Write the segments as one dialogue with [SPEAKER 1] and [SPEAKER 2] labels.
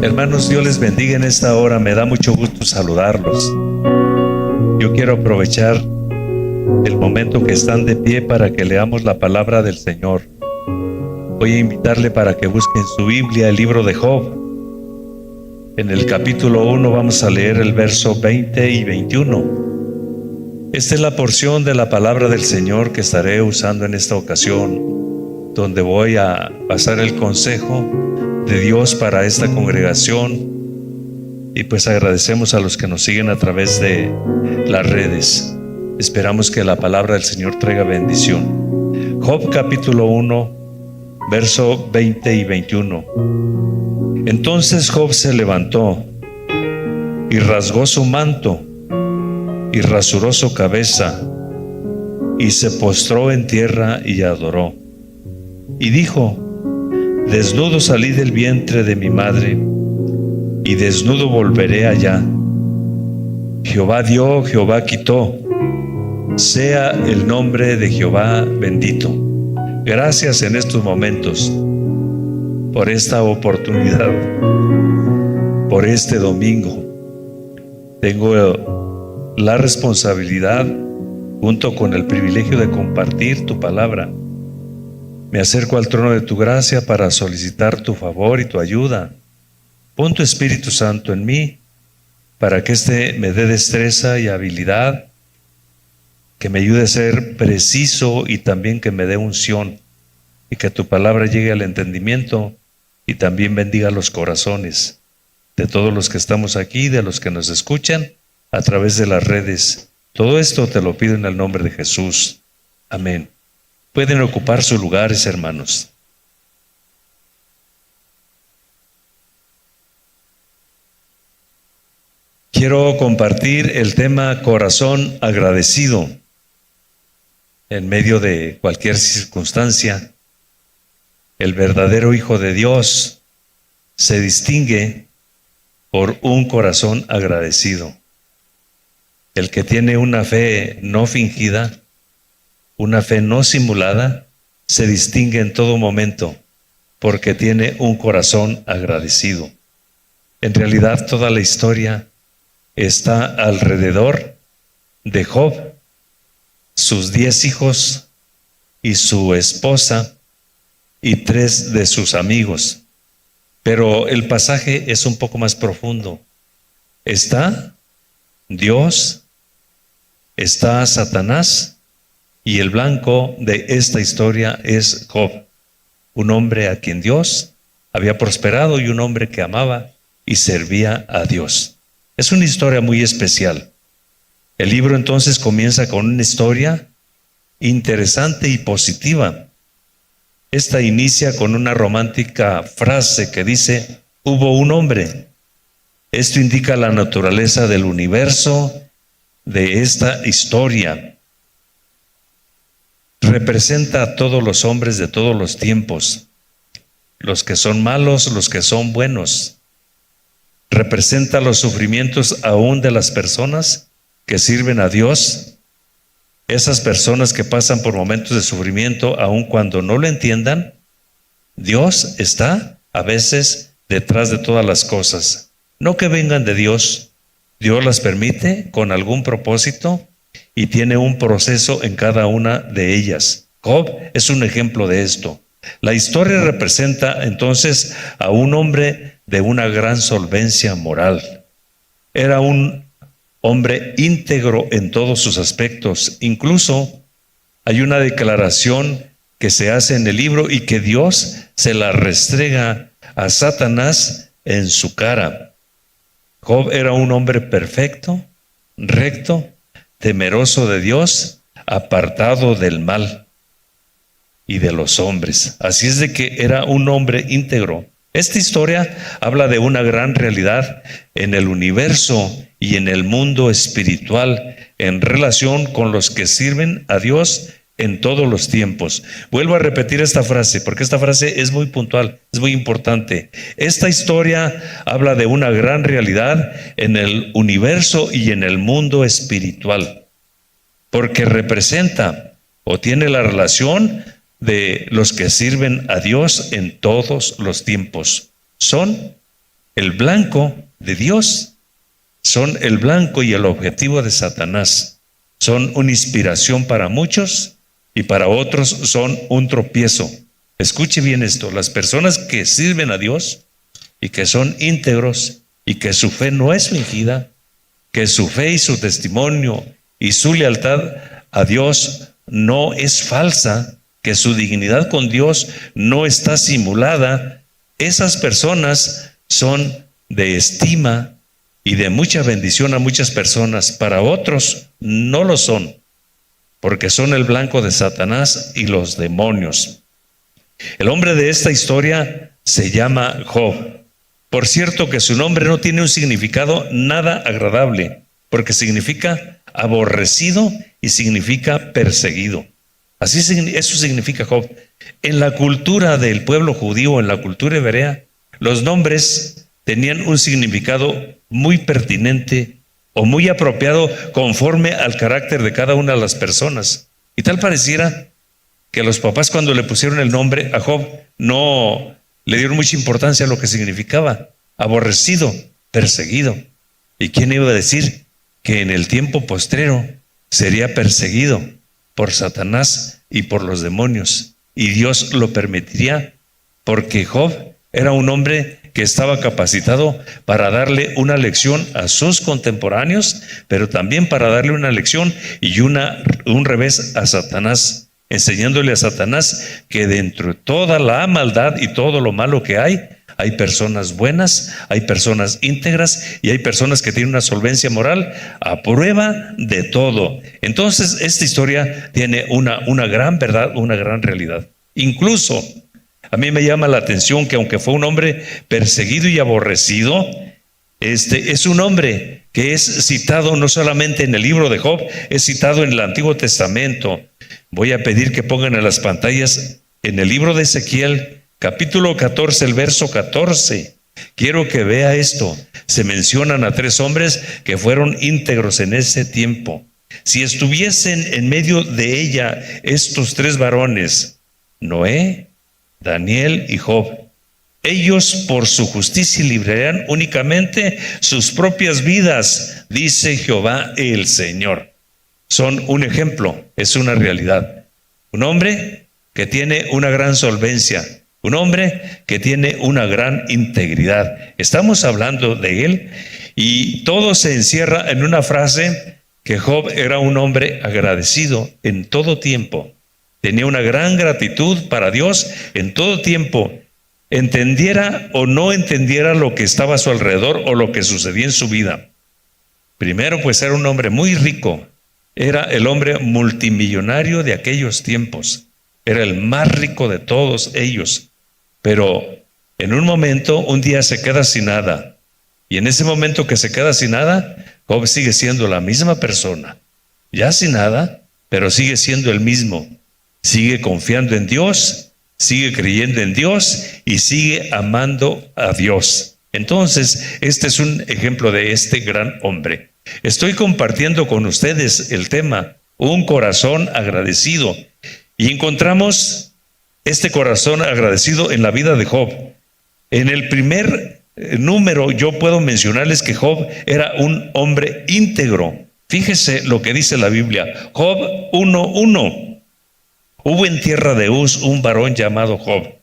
[SPEAKER 1] Hermanos, Dios les bendiga en esta hora. Me da mucho gusto saludarlos. Yo quiero aprovechar el momento que están de pie para que leamos la palabra del Señor. Voy a invitarle para que busquen su Biblia, el libro de Job. En el capítulo 1 vamos a leer el verso 20 y 21. Esta es la porción de la palabra del Señor que estaré usando en esta ocasión, donde voy a pasar el consejo de Dios para esta congregación. Y pues agradecemos a los que nos siguen a través de las redes. Esperamos que la palabra del Señor traiga bendición. Job capítulo 1, verso 20 y 21. Entonces Job se levantó y rasgó su manto y rasuró su cabeza y se postró en tierra y adoró. Y dijo: desnudo salí del vientre de mi madre, y desnudo volveré allá. Jehová dio, Jehová quitó. Sea el nombre de Jehová bendito. Gracias en estos momentos por esta oportunidad, por este domingo. Tengo la responsabilidad, junto con el privilegio de compartir tu palabra. Me acerco al trono de tu gracia para solicitar tu favor y tu ayuda. Pon tu Espíritu Santo en mí para que me dé destreza y habilidad, que me ayude a ser preciso y también que me dé unción, y que tu palabra llegue al entendimiento y también bendiga los corazones de todos los que estamos aquí, de los que nos escuchan a través de las redes. Todo esto te lo pido en el nombre de Jesús. Amén. Pueden ocupar sus lugares, hermanos. Quiero compartir el tema corazón agradecido. En medio de cualquier circunstancia, el verdadero Hijo de Dios se distingue por un corazón agradecido. El que tiene una fe no fingida, una fe no simulada, se distingue en todo momento porque tiene un corazón agradecido. En realidad, toda la historia está alrededor de Job, sus 10 hijos y su esposa y 3 de sus amigos. Pero el pasaje es un poco más profundo. Está Dios, está Satanás, y el blanco de esta historia es Job, un hombre a quien Dios había prosperado y un hombre que amaba y servía a Dios. Es una historia muy especial. El libro entonces comienza con una historia interesante y positiva. Esta inicia con una romántica frase que dice: hubo un hombre. Esto indica la naturaleza del universo de esta historia. Representa a todos los hombres de todos los tiempos, los que son malos, los que son buenos. Representa los sufrimientos aún de las personas que sirven a Dios. Esas personas que pasan por momentos de sufrimiento, aun cuando no lo entiendan, Dios está a veces detrás de todas las cosas. No que vengan de Dios, Dios las permite con algún propósito y tiene un proceso en cada una de ellas. Job es un ejemplo de esto. La historia representa entonces a un hombre de una gran solvencia moral. Era un hombre íntegro en todos sus aspectos. Incluso hay una declaración que se hace en el libro y que Dios se la restrega a Satanás en su cara. Job era un hombre perfecto, recto, temeroso de Dios, apartado del mal y de los hombres. Así es de que era un hombre íntegro. Esta historia habla de una gran realidad en el universo y en el mundo espiritual en relación con los que sirven a Dios en todos los tiempos. Vuelvo a repetir esta frase porque esta frase es muy puntual, es muy importante. Esta historia habla de una gran realidad en el universo y en el mundo espiritual, porque representa o tiene la relación de los que sirven a Dios en todos los tiempos. Son el blanco de Dios, son el blanco y el objetivo de Satanás. Son una inspiración para muchos y para otros son un tropiezo. Escuche bien esto, las personas que sirven a Dios y que son íntegros y que su fe no es fingida, que su fe y su testimonio y su lealtad a Dios no es falsa, que su dignidad con Dios no está simulada, esas personas son de estima y de mucha bendición a muchas personas. Para otros no lo son, porque son el blanco de Satanás y los demonios. El hombre de esta historia se llama Job. Por cierto que su nombre no tiene un significado nada agradable, porque significa aborrecido y significa perseguido. Eso significa Job. En la cultura del pueblo judío, en la cultura hebrea, los nombres tenían un significado muy pertinente o muy apropiado conforme al carácter de cada una de las personas. Y tal pareciera que los papás, cuando le pusieron el nombre a Job, no le dieron mucha importancia a lo que significaba: aborrecido, perseguido. ¿Y quién iba a decir que en el tiempo postrero sería perseguido por Satanás y por los demonios? Y Dios lo permitiría, porque Job era un hombre que estaba capacitado para darle una lección a sus contemporáneos, pero también para darle una lección y un revés a Satanás, enseñándole a Satanás que dentro de toda la maldad y todo lo malo que hay personas buenas, hay personas íntegras y hay personas que tienen una solvencia moral a prueba de todo. Entonces, esta historia tiene una gran verdad, una gran realidad. Incluso, a mí me llama la atención que aunque fue un hombre perseguido y aborrecido, es un hombre que es citado no solamente en el libro de Job, es citado en el Antiguo Testamento. Voy a pedir que pongan en las pantallas en el libro de Ezequiel, capítulo 14, el verso 14. Quiero que vea esto. Se mencionan a 3 hombres que fueron íntegros en ese tiempo. Si estuviesen en medio de ella estos 3 varones, Noé, Daniel y Job, ellos por su justicia librarán únicamente sus propias vidas, dice Jehová el Señor. Son un ejemplo, es una realidad. Un hombre que tiene una gran solvencia, un hombre que tiene una gran integridad. Estamos hablando de él y todo se encierra en una frase: que Job era un hombre agradecido en todo tiempo. Tenía una gran gratitud para Dios en todo tiempo, entendiera o no entendiera lo que estaba a su alrededor o lo que sucedía en su vida. Primero, pues era un hombre muy rico, era el hombre multimillonario de aquellos tiempos, era el más rico de todos ellos, pero en un momento, un día se queda sin nada, y en ese momento que se queda sin nada, Job sigue siendo la misma persona, ya sin nada, pero sigue siendo el mismo. Sigue confiando en Dios, sigue creyendo en Dios y sigue amando a Dios. Entonces, este es un ejemplo de este gran hombre. Estoy compartiendo con ustedes el tema, un corazón agradecido. Y encontramos este corazón agradecido en la vida de Job. En el primer número yo puedo mencionarles que Job era un hombre íntegro. Fíjese lo que dice la Biblia. Job 1:1. Hubo en tierra de Uz un varón llamado Job,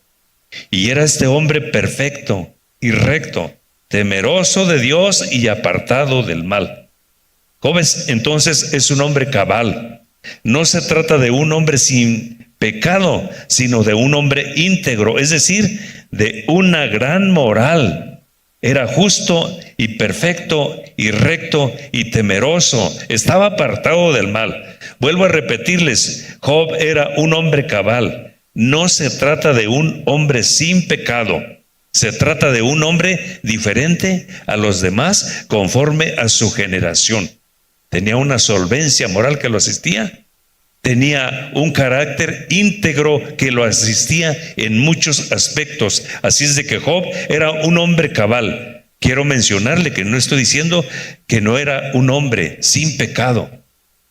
[SPEAKER 1] y era este hombre perfecto y recto, temeroso de Dios y apartado del mal. Job entonces es un hombre cabal. No se trata de un hombre sin pecado, sino de un hombre íntegro, es decir, de una gran moral. Era justo y perfecto y recto y temeroso. Estaba apartado del mal. Vuelvo a repetirles, Job era un hombre cabal. No se trata de un hombre sin pecado. Se trata de un hombre diferente a los demás conforme a su generación. Tenía una solvencia moral que lo asistía. Tenía un carácter íntegro que lo asistía en muchos aspectos. Así es de que Job era un hombre cabal. Quiero mencionarle que no estoy diciendo que no era un hombre sin pecado.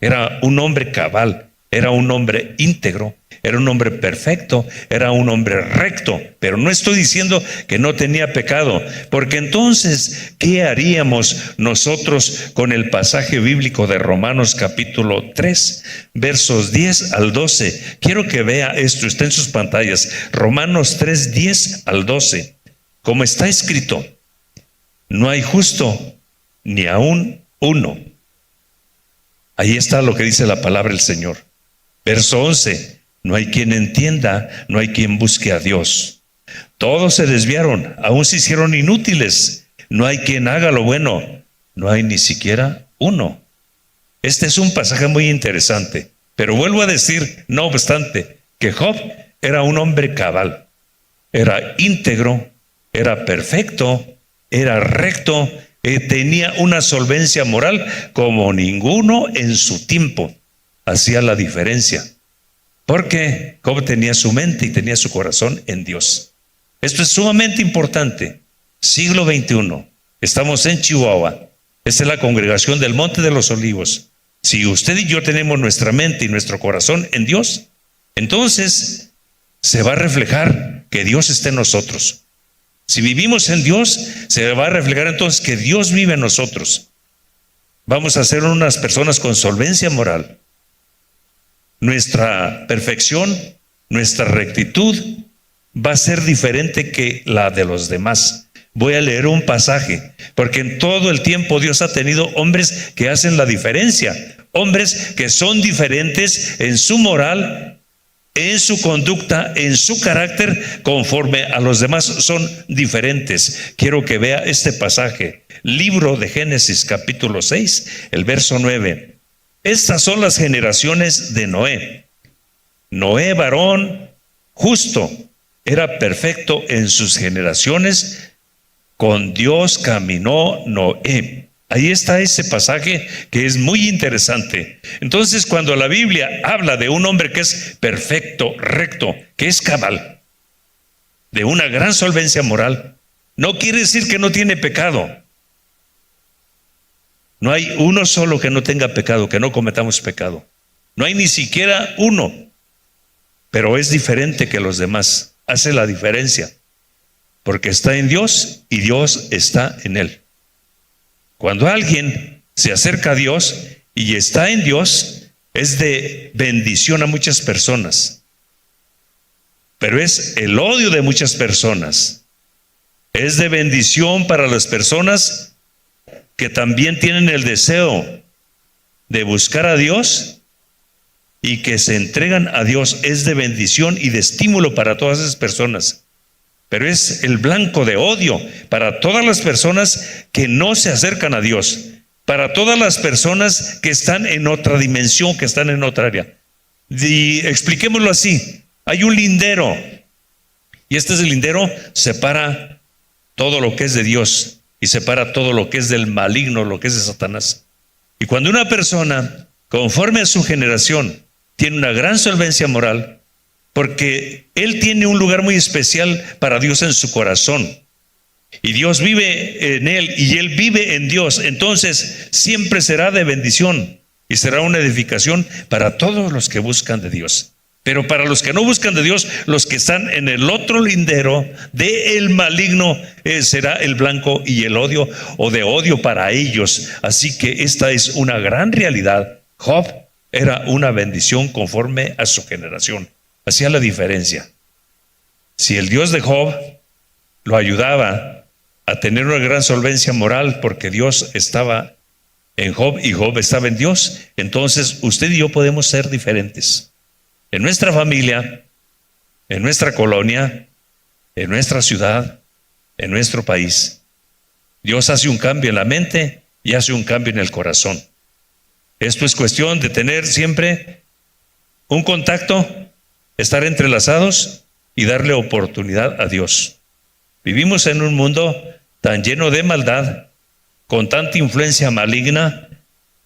[SPEAKER 1] Era un hombre cabal, era un hombre íntegro, era un hombre perfecto, era un hombre recto, pero no estoy diciendo que no tenía pecado, porque entonces, ¿qué haríamos nosotros con el pasaje bíblico de Romanos capítulo 3, versos 10 al 12? Quiero que vea esto, está en sus pantallas, Romanos 3, 10 al 12. Como está escrito, no hay justo ni aún uno. Ahí está lo que dice la palabra del Señor. Verso 11, no hay quien entienda, no hay quien busque a Dios. Todos se desviaron, aún se hicieron inútiles. No hay quien haga lo bueno, no hay ni siquiera uno. Este es un pasaje muy interesante, pero vuelvo a decir, no obstante, que Job era un hombre cabal, era íntegro, era perfecto, era recto, tenía una solvencia moral como ninguno en su tiempo. Hacía la diferencia, porque Job tenía su mente y tenía su corazón en Dios. Esto es sumamente importante. Siglo XXI, estamos en Chihuahua, esta es la congregación del Monte de los Olivos. Si usted y yo tenemos nuestra mente y nuestro corazón en Dios, entonces se va a reflejar que Dios está en nosotros. Si vivimos en Dios, se va a reflejar entonces que Dios vive en nosotros. Vamos a ser unas personas con solvencia moral. Nuestra perfección, nuestra rectitud va a ser diferente que la de los demás. Voy a leer un pasaje, porque en todo el tiempo Dios ha tenido hombres que hacen la diferencia, hombres que son diferentes en su moral, en su conducta, en su carácter, conforme a los demás son diferentes. Quiero que vea este pasaje, libro de Génesis capítulo 6, el verso 9. Estas son las generaciones de Noé. Noé, varón justo, era perfecto en sus generaciones. Con Dios caminó Noé. Ahí está ese pasaje que es muy interesante. Entonces, cuando la Biblia habla de un hombre que es perfecto, recto, que es cabal, de una gran solvencia moral, no quiere decir que no tiene pecado. No hay uno solo que no tenga pecado, que no cometamos pecado. No hay ni siquiera uno, pero es diferente que los demás. Hace la diferencia, porque está en Dios y Dios está en él. Cuando alguien se acerca a Dios y está en Dios, es de bendición a muchas personas, pero es el odio de muchas personas. Es de bendición para las personas que también tienen el deseo de buscar a Dios y que se entregan a Dios. Es de bendición y de estímulo para todas esas personas, pero es el blanco de odio para todas las personas que no se acercan a Dios, para todas las personas que están en otra dimensión, que están en otra área. Y expliquémoslo así, hay un lindero, y este lindero separa todo lo que es de Dios y separa todo lo que es del maligno, lo que es de Satanás. Y cuando una persona, conforme a su generación, tiene una gran solvencia moral, porque él tiene un lugar muy especial para Dios en su corazón, y Dios vive en él y él vive en Dios, entonces siempre será de bendición y será una edificación para todos los que buscan de Dios. Pero para los que no buscan de Dios, los que están en el otro lindero del maligno, será el blanco y el odio, o de odio para ellos. Así que esta es una gran realidad. Job era una bendición conforme a su generación. Hacía la diferencia. Si el Dios de Job lo ayudaba a tener una gran solvencia moral, porque Dios estaba en Job y Job estaba en Dios, entonces usted y yo podemos ser diferentes. En nuestra familia, en nuestra colonia, en nuestra ciudad, en nuestro país, Dios hace un cambio en la mente y hace un cambio en el corazón. Esto es cuestión de tener siempre un contacto, estar entrelazados y darle oportunidad a Dios. Vivimos en un mundo tan lleno de maldad, con tanta influencia maligna,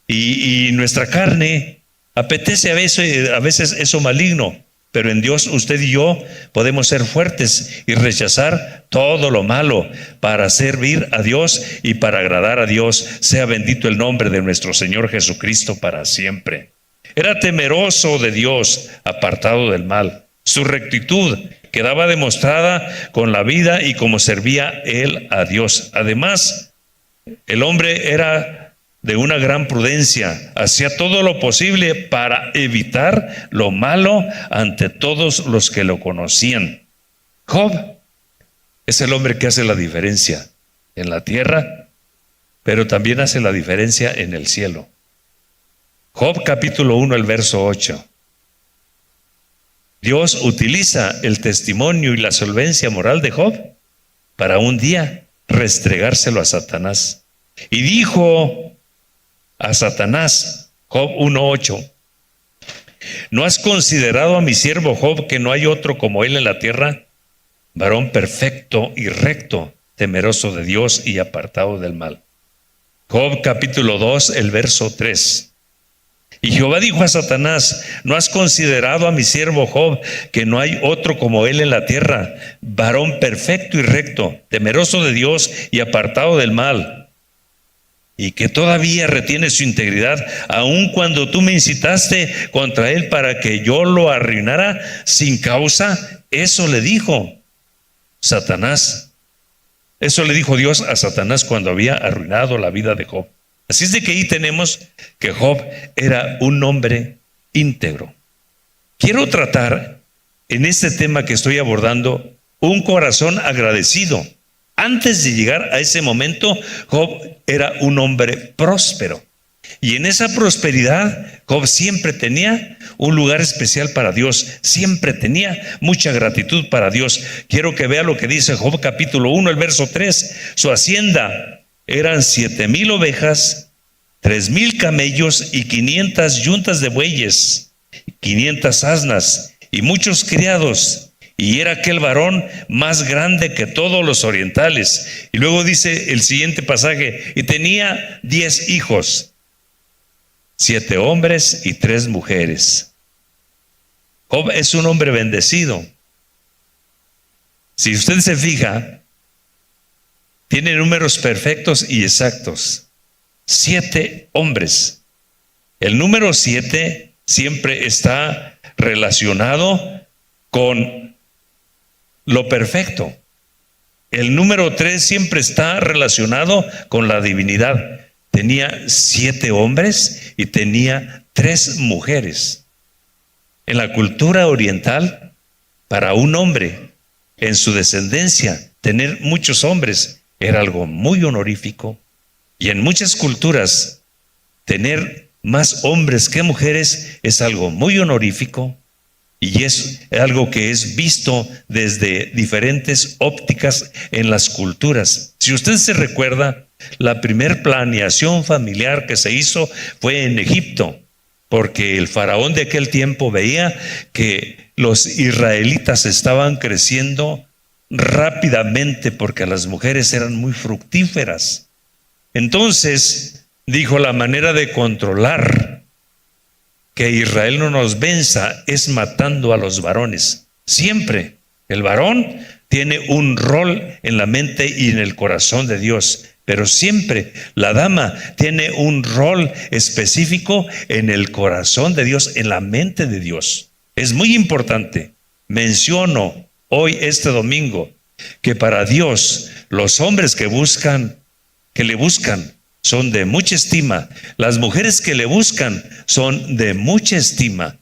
[SPEAKER 1] y nuestra carne apetece a veces eso maligno, pero en Dios usted y yo podemos ser fuertes y rechazar todo lo malo para servir a Dios y para agradar a Dios. Sea bendito el nombre de nuestro Señor Jesucristo para siempre. Era temeroso de Dios, apartado del mal. Su rectitud quedaba demostrada con la vida y cómo servía él a Dios. Además, el hombre era de una gran prudencia, hacía todo lo posible para evitar lo malo ante todos los que lo conocían. Job es el hombre que hace la diferencia en la tierra, pero también hace la diferencia en el cielo. Job capítulo 1, el verso 8. Dios utiliza el testimonio y la solvencia moral de Job para un día restregárselo a Satanás. Y dijo a Satanás, Job 1:8, ¿no has considerado a mi siervo Job, que no hay otro como él en la tierra? Varón perfecto y recto, temeroso de Dios y apartado del mal. Job capítulo 2, el verso 3. Y Jehová dijo a Satanás, ¿no has considerado a mi siervo Job, que no hay otro como él en la tierra? Varón perfecto y recto, temeroso de Dios y apartado del mal, y que todavía retiene su integridad, aun cuando tú me incitaste contra él para que yo lo arruinara sin causa. Eso le dijo Satanás. Eso le dijo Dios a Satanás cuando había arruinado la vida de Job. Así es de que ahí tenemos que Job era un hombre íntegro. Quiero tratar en este tema que estoy abordando un corazón agradecido. Antes de llegar a ese momento, Job era un hombre próspero. Y en esa prosperidad, Job siempre tenía un lugar especial para Dios. Siempre tenía mucha gratitud para Dios. Quiero que vea lo que dice Job capítulo 1, el verso 3. Su hacienda eran 7,000 ovejas, 3,000 camellos y 500 yuntas de bueyes, 500 asnas y muchos criados. Y era aquel varón más grande que todos los orientales. Y luego dice el siguiente pasaje, y tenía 10 hijos, 7 hombres y 3 mujeres. Job es un hombre bendecido. Si usted se fija, tiene números perfectos y exactos. 7 hombres. El número 7 siempre está relacionado con lo perfecto. El número 3 siempre está relacionado con la divinidad. Tenía 7 hombres y tenía 3 mujeres. En la cultura oriental, para un hombre en su descendencia, tener muchos hombres era algo muy honorífico. Y en muchas culturas, tener más hombres que mujeres es algo muy honorífico. Y es algo que es visto desde diferentes ópticas en las culturas. Si usted se recuerda, la primer planeación familiar que se hizo fue en Egipto, porque el faraón de aquel tiempo veía que los israelitas estaban creciendo rápidamente porque las mujeres eran muy fructíferas. Entonces dijo, la manera de controlar que Israel no nos venza es matando a los varones. Siempre el varón tiene un rol en la mente y en el corazón de Dios, pero siempre la dama tiene un rol específico en el corazón de Dios, en la mente de Dios. Es muy importante. Menciono hoy, este domingo, que para Dios los hombres que le buscan, son de mucha estima. Las mujeres que le buscan son de mucha estima.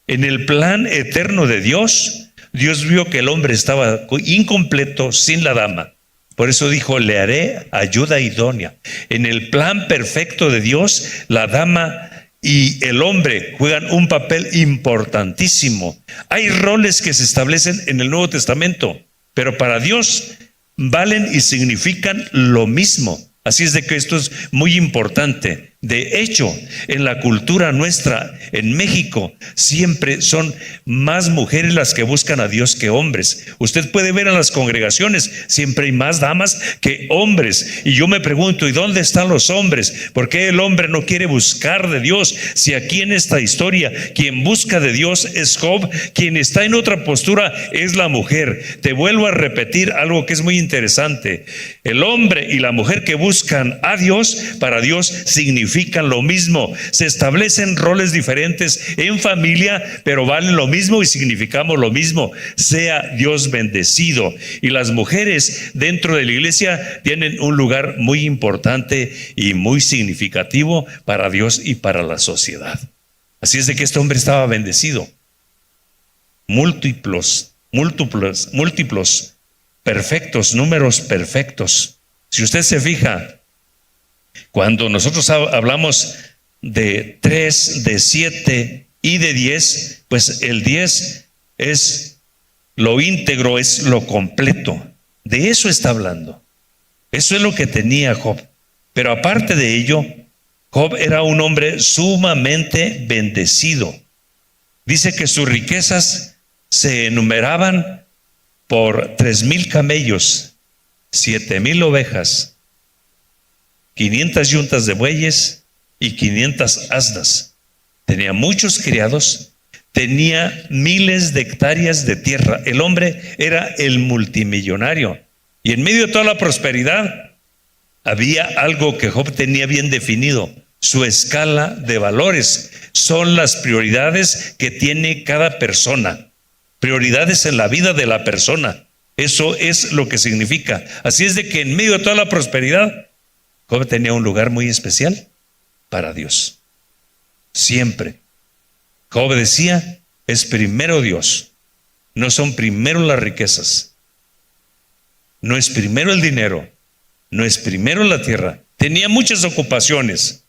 [SPEAKER 1] En el plan eterno de Dios, Dios vio que el hombre estaba incompleto sin la dama. Por eso dijo, le haré ayuda idónea. En el plan perfecto de Dios, la dama y el hombre juegan un papel importantísimo. Hay roles que se establecen en el Nuevo Testamento, pero para Dios valen y significan lo mismo. Así es de que esto es muy importante. De hecho, en la cultura nuestra, en México, siempre son más mujeres las que buscan a Dios que hombres. Usted puede ver en las congregaciones, siempre hay más damas que hombres. Y yo me pregunto, ¿y dónde están los hombres? ¿Por qué el hombre no quiere buscar de Dios? Si aquí en esta historia, quien busca de Dios es Job, quien está en otra postura es la mujer. Te vuelvo a repetir algo que es muy interesante. El hombre y la mujer que buscan a Dios, para Dios significa significan lo mismo. Se establecen roles diferentes en familia, pero valen lo mismo y significamos lo mismo. Sea Dios bendecido. Y las mujeres dentro de la iglesia tienen un lugar muy importante y muy significativo para Dios y para la sociedad. Así es de que este hombre estaba bendecido. Múltiplos, perfectos, números perfectos. Si usted se fija, cuando nosotros hablamos de 3, de 7 y de 10, pues el 10 es lo íntegro, es lo completo. De eso está hablando. Eso es lo que tenía Job. Pero aparte de ello, Job era un hombre sumamente bendecido. Dice que sus riquezas se enumeraban por 3,000 camellos, 7,000 ovejas, 500 yuntas de bueyes y 500 asnas. Tenía muchos criados, tenía miles de hectáreas de tierra. El hombre era el multimillonario. Y en medio de toda la prosperidad, había algo que Job tenía bien definido: su escala de valores. Son las prioridades que tiene cada persona. Prioridades en la vida de la persona. Eso es lo que significa. Así es de que en medio de toda la prosperidad, Job tenía un lugar muy especial para Dios. Siempre. Job decía, es primero Dios. No son primero las riquezas. No es primero el dinero. No es primero la tierra. Tenía muchas ocupaciones.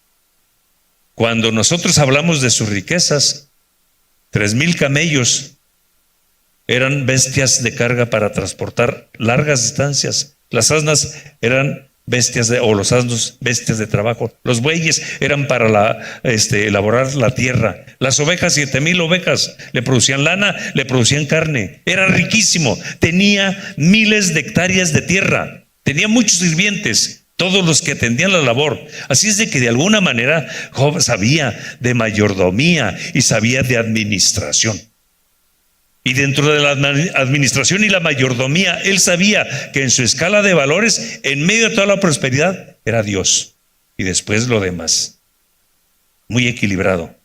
[SPEAKER 1] Cuando nosotros hablamos de sus riquezas, 3,000 camellos eran bestias de carga para transportar largas distancias. Las asnas eran bestias los asnos, bestias de trabajo. Los bueyes eran para elaborar la tierra. Las ovejas, 7,000 ovejas, le producían lana, le producían carne. Era riquísimo. Tenía miles de hectáreas de tierra. Tenía muchos sirvientes, todos los que atendían la labor. Así es de que de alguna manera Job sabía de mayordomía y sabía de administración. Y dentro de la administración y la mayordomía, él sabía que en su escala de valores, en medio de toda la prosperidad, era Dios. Y después lo demás. Muy equilibrado.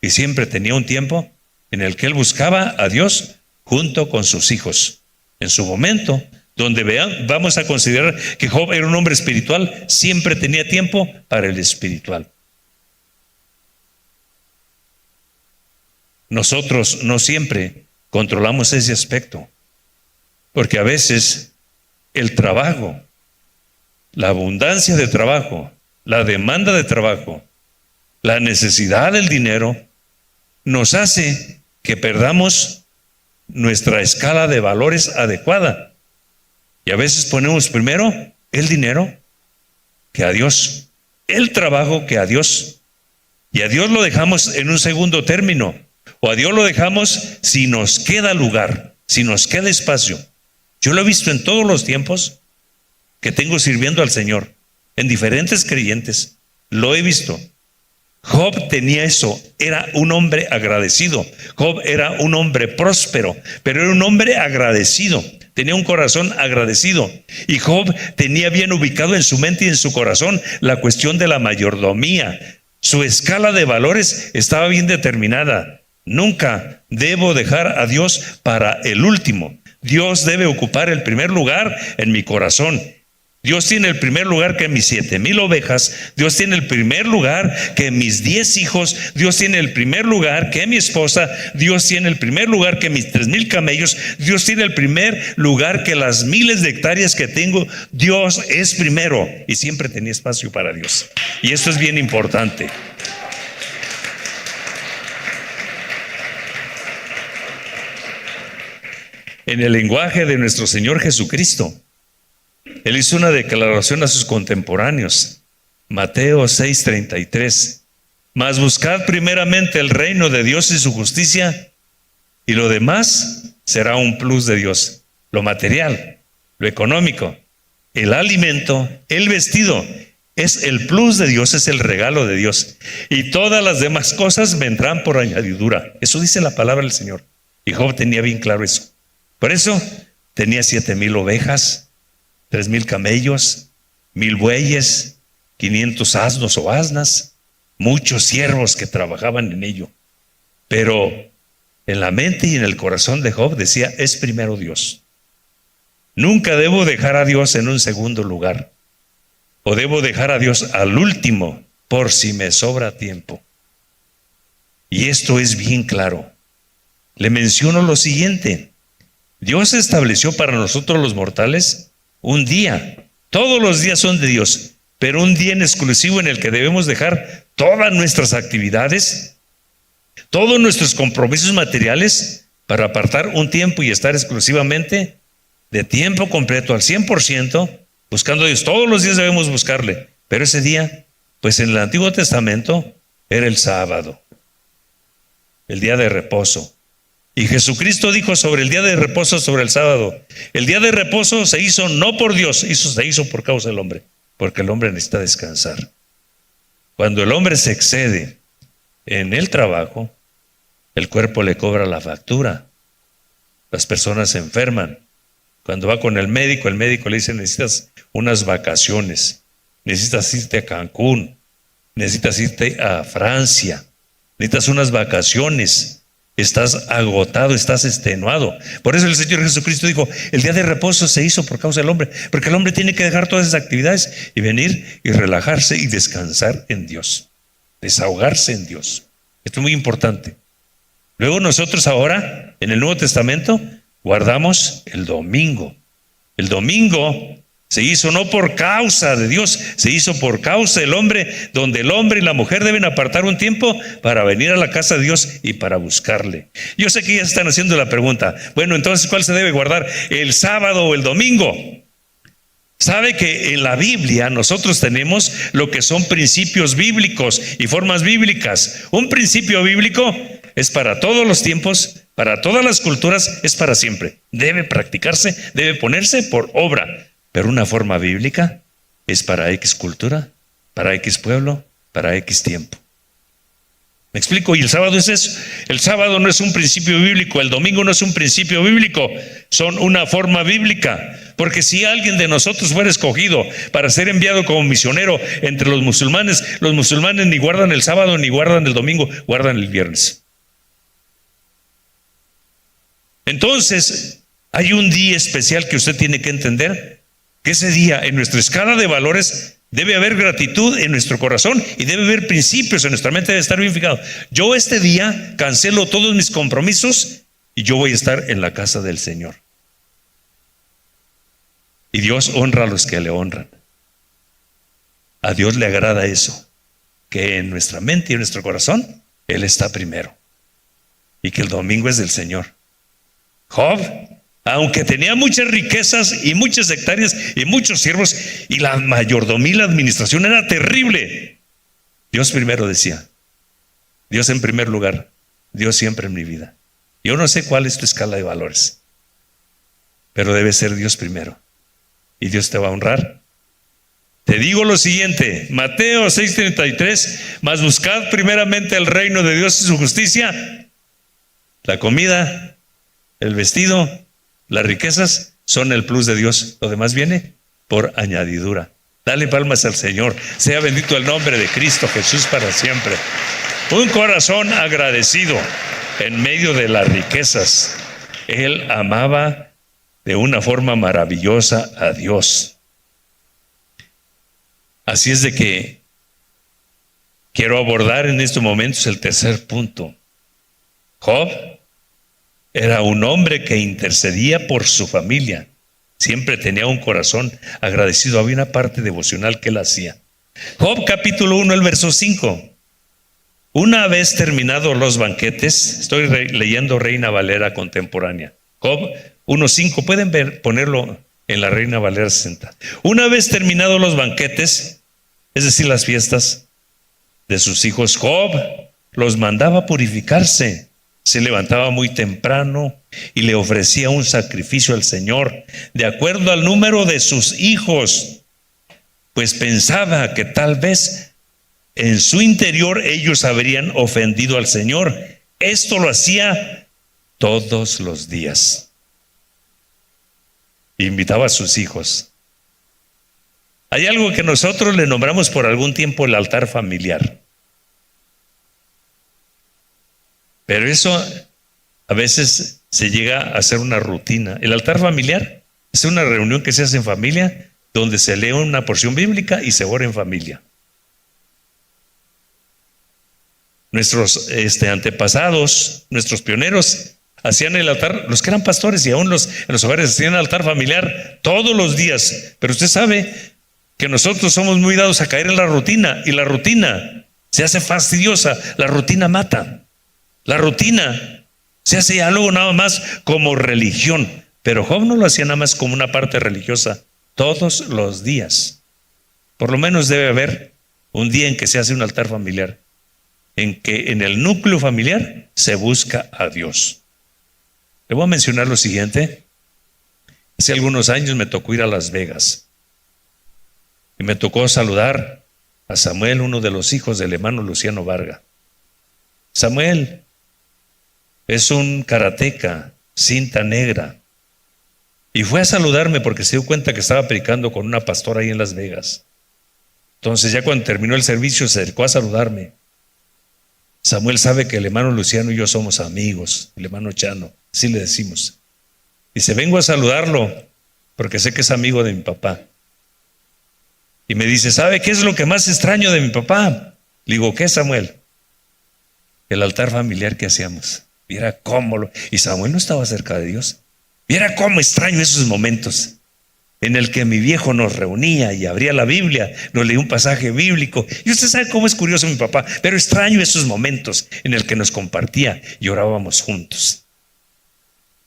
[SPEAKER 1] Y siempre tenía un tiempo en el que él buscaba a Dios junto con sus hijos. En su momento, donde vamos a considerar que Job era un hombre espiritual, siempre tenía tiempo para el espiritual. Nosotros no siempre controlamos ese aspecto, porque a veces el trabajo, la abundancia de trabajo, la demanda de trabajo, la necesidad del dinero, nos hace que perdamos nuestra escala de valores adecuada. Y a veces ponemos primero el dinero que a Dios, el trabajo que a Dios, y a Dios lo dejamos en un segundo término. O a Dios lo dejamos si nos queda lugar, si nos queda espacio. Yo lo he visto en todos los tiempos que tengo sirviendo al Señor, en diferentes creyentes. Lo he visto. Job tenía eso, era un hombre agradecido. Job era un hombre próspero, pero era un hombre agradecido. Tenía un corazón agradecido. Y Job tenía bien ubicado en su mente y en su corazón la cuestión de la mayordomía. Su escala de valores estaba bien determinada. Nunca debo dejar a Dios para el último. Dios debe ocupar el primer lugar en mi corazón. Dios tiene el primer lugar que mis 7,000 ovejas. Dios tiene el primer lugar que mis 10 hijos. Dios tiene el primer lugar que mi esposa. Dios tiene el primer lugar que mis 3,000 camellos. Dios tiene el primer lugar que las miles de hectáreas que tengo. Dios es primero. Y siempre tenía espacio para Dios. Y esto es bien importante. En el lenguaje de nuestro Señor Jesucristo, Él hizo una declaración a sus contemporáneos. Mateo 6:33. Mas buscad primeramente el reino de Dios y su justicia, y lo demás será un plus de Dios. Lo material, lo económico, el alimento, el vestido, es el plus de Dios, es el regalo de Dios. Y todas las demás cosas vendrán por añadidura. Eso dice la palabra del Señor. Y Job tenía bien claro eso. Por eso tenía 7,000 ovejas, 3,000 camellos, 1,000 bueyes, 500 asnos o asnas. muchos siervos que trabajaban en ello. Pero en la mente y en el corazón de Job decía, es primero Dios. Nunca debo dejar a Dios en un segundo lugar. O debo dejar a Dios al último por si me sobra tiempo. Y esto es bien claro. Le menciono lo siguiente. Dios estableció para nosotros los mortales un día. Todos los días son de Dios, pero un día en exclusivo en el que debemos dejar todas nuestras actividades, todos nuestros compromisos materiales para apartar un tiempo y estar exclusivamente de tiempo completo al 100%, buscando a Dios. Todos los días debemos buscarle, pero ese día, pues en el Antiguo Testamento era el sábado, el día de reposo. Y Jesucristo dijo sobre el día de reposo, sobre el sábado, el día de reposo se hizo no por Dios, se hizo por causa del hombre, porque el hombre necesita descansar. Cuando el hombre se excede en el trabajo, el cuerpo le cobra la factura. Las personas se enferman. Cuando va con el médico le dice, necesitas unas vacaciones, necesitas irte a Cancún, necesitas irte a Francia, necesitas unas vacaciones. Estás agotado, estás extenuado. Por eso el Señor Jesucristo dijo, el día de reposo se hizo por causa del hombre, porque el hombre tiene que dejar todas esas actividades y venir y relajarse y descansar en Dios, desahogarse en Dios. Esto es muy importante. Luego nosotros ahora, en el Nuevo Testamento, guardamos el domingo. El domingo se hizo no por causa de Dios, se hizo por causa del hombre, donde el hombre y la mujer deben apartar un tiempo para venir a la casa de Dios y para buscarle. Yo sé que ya están haciendo la pregunta, bueno, entonces ¿cuál se debe guardar? ¿El sábado o el domingo? Sabe que en la Biblia nosotros tenemos lo que son principios bíblicos y formas bíblicas. Un principio bíblico es para todos los tiempos, para todas las culturas, es para siempre. Debe practicarse, debe ponerse por obra. Pero una forma bíblica es para X cultura, para X pueblo, para X tiempo. ¿Me explico? Y el sábado es eso. El sábado no es un principio bíblico, el domingo no es un principio bíblico, son una forma bíblica. Porque si alguien de nosotros fuera escogido para ser enviado como misionero entre los musulmanes ni guardan el sábado ni guardan el domingo, guardan el viernes. Entonces, hay un día especial que usted tiene que entender, que ese día en nuestra escala de valores debe haber gratitud en nuestro corazón y debe haber principios en nuestra mente, debe estar bien fijado. Yo este día cancelo todos mis compromisos y yo voy a estar en la casa del Señor. Y Dios honra a los que le honran. A Dios le agrada eso, que en nuestra mente y en nuestro corazón Él está primero y que el domingo es del Señor. Job, aunque tenía muchas riquezas y muchas hectáreas y muchos siervos y la mayordomía y la administración era terrible, Dios primero decía, Dios en primer lugar, Dios siempre en mi vida. Yo no sé cuál es tu escala de valores, pero debe ser Dios primero y Dios te va a honrar. Te digo lo siguiente, Mateo 6:33, mas buscad primeramente el reino de Dios y su justicia. La comida, el vestido, las riquezas son el plus de Dios. Lo demás viene por añadidura. Dale palmas al Señor. Sea bendito el nombre de Cristo Jesús para siempre. Un corazón agradecido en medio de las riquezas. Él amaba de una forma maravillosa a Dios. Así es de que quiero abordar en estos momentos el tercer punto. Job era un hombre que intercedía por su familia. Siempre tenía un corazón agradecido. Había una parte devocional que él hacía. Job capítulo 1, el verso 5. Una vez terminados los banquetes, estoy leyendo Reina Valera contemporánea. Job 1:5, pueden ponerlo en la Reina Valera 60. Una vez terminados los banquetes, es decir, las fiestas de sus hijos, Job los mandaba purificarse. Se levantaba muy temprano y le ofrecía un sacrificio al Señor de acuerdo al número de sus hijos, pues pensaba que tal vez en su interior ellos habrían ofendido al Señor. Esto lo hacía todos los días. Invitaba a sus hijos. Hay algo que nosotros le nombramos por algún tiempo el altar familiar. Pero eso a veces se llega a hacer una rutina. El altar familiar es una reunión que se hace en familia, donde se lee una porción bíblica y se ora en familia. Nuestros antepasados, nuestros pioneros, hacían el altar, los que eran pastores y aún en los hogares hacían el altar familiar todos los días. Pero usted sabe que nosotros somos muy dados a caer en la rutina, y la rutina se hace fastidiosa, la rutina mata. La rutina se hace algo nada más como religión, pero Job no lo hacía nada más como una parte religiosa, todos los días. Por lo menos debe haber un día en que se hace un altar familiar, en que en el núcleo familiar se busca a Dios. Le voy a mencionar lo siguiente. Hace algunos años me tocó ir a Las Vegas y me tocó saludar a Samuel, uno de los hijos del hermano Luciano Varga. Samuel es un karateca, cinta negra, y fue a saludarme porque se dio cuenta que estaba predicando con una pastora ahí en Las Vegas. Entonces ya cuando terminó el servicio se acercó a saludarme. Samuel sabe que el hermano Luciano y yo somos amigos, el hermano Chano, así le decimos. Dice, vengo a saludarlo porque sé que es amigo de mi papá. Y me dice, ¿sabe qué es lo que más extraño de mi papá? Le digo, ¿qué, Samuel? El altar familiar que hacíamos. Viera cómo y Samuel no estaba cerca de Dios. Viera cómo extraño esos momentos en el que mi viejo nos reunía y abría la Biblia, nos leía un pasaje bíblico. Y usted sabe cómo es curioso mi papá, pero extraño esos momentos en el que nos compartía y orábamos juntos.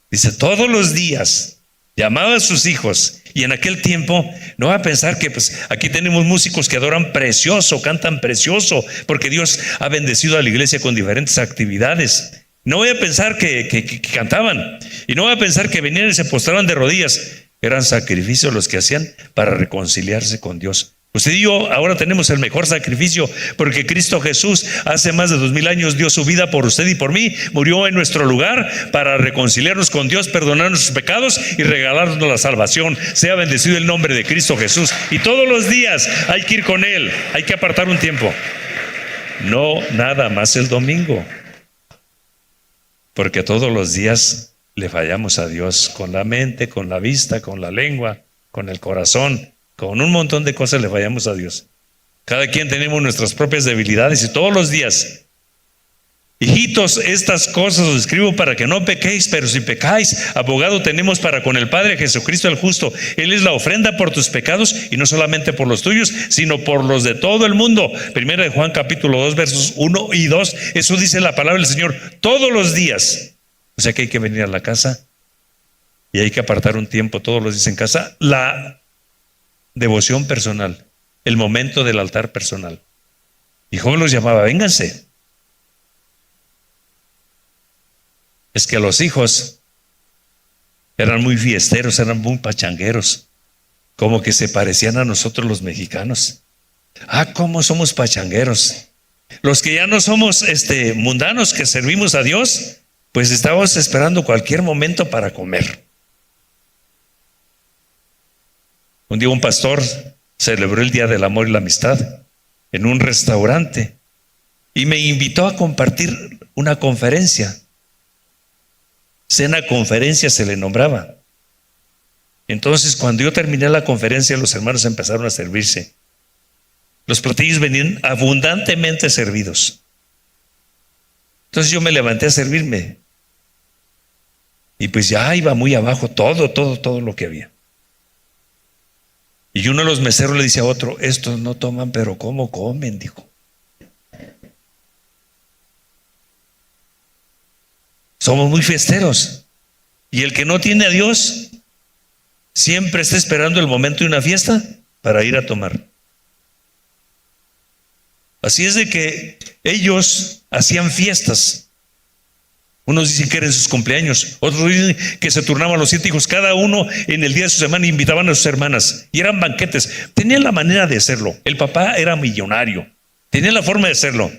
[SPEAKER 1] Dice, todos los días llamaba a sus hijos, y en aquel tiempo no va a pensar que pues aquí tenemos músicos que adoran precioso, cantan precioso, porque Dios ha bendecido a la iglesia con diferentes actividades. No voy a pensar que cantaban, y no voy a pensar que venían y se postraban de rodillas. Eran sacrificios los que hacían para reconciliarse con Dios. Usted y yo ahora tenemos el mejor sacrificio, porque Cristo Jesús hace más de 2000 años dio su vida por usted y por mí, murió en nuestro lugar para reconciliarnos con Dios, perdonar nuestros pecados y regalarnos la salvación. Sea bendecido el nombre de Cristo Jesús. Y todos los días hay que ir con Él, hay que apartar un tiempo. No nada más el domingo, porque todos los días le fallamos a Dios con la mente, con la vista, con la lengua, con el corazón. Con un montón de cosas le fallamos a Dios. Cada quien tenemos nuestras propias debilidades, y todos los días, hijitos, estas cosas os escribo para que no pequéis, pero si pecáis, abogado tenemos para con el Padre, Jesucristo el justo. Él es la ofrenda por tus pecados, y no solamente por los tuyos, sino por los de todo el mundo. Primera de Juan capítulo 2 versos 1 y 2. Eso dice la palabra del Señor todos los días. O sea que hay que venir a la casa y hay que apartar un tiempo todos los días en casa. La devoción personal, el momento del altar personal. Y Job los llamaba, vénganse. Es que los hijos eran muy fiesteros, eran muy pachangueros, como que se parecían a nosotros los mexicanos. ¿Cómo somos pachangueros? Los que ya no somos mundanos, que servimos a Dios, pues estamos esperando cualquier momento para comer. Un día un pastor celebró el Día del Amor y la Amistad en un restaurante y me invitó a compartir una conferencia. Cena conferencia se le nombraba. Entonces, cuando yo terminé la conferencia, los hermanos empezaron a servirse. Los platillos venían abundantemente servidos. Entonces yo me levanté a servirme y pues ya iba muy abajo todo lo que había. Y uno de los meseros le dice a otro, estos no toman, pero ¿cómo comen?, dijo. Somos muy fiesteros. Y el que no tiene a Dios siempre está esperando el momento de una fiesta para ir a tomar. Así es de que ellos hacían fiestas. Unos dicen que eran sus cumpleaños, otros dicen que se turnaban los 7 hijos, cada uno en el día de su semana invitaban a sus hermanas y eran banquetes. Tenían la manera de hacerlo. El papá era millonario, tenía la forma de hacerlo,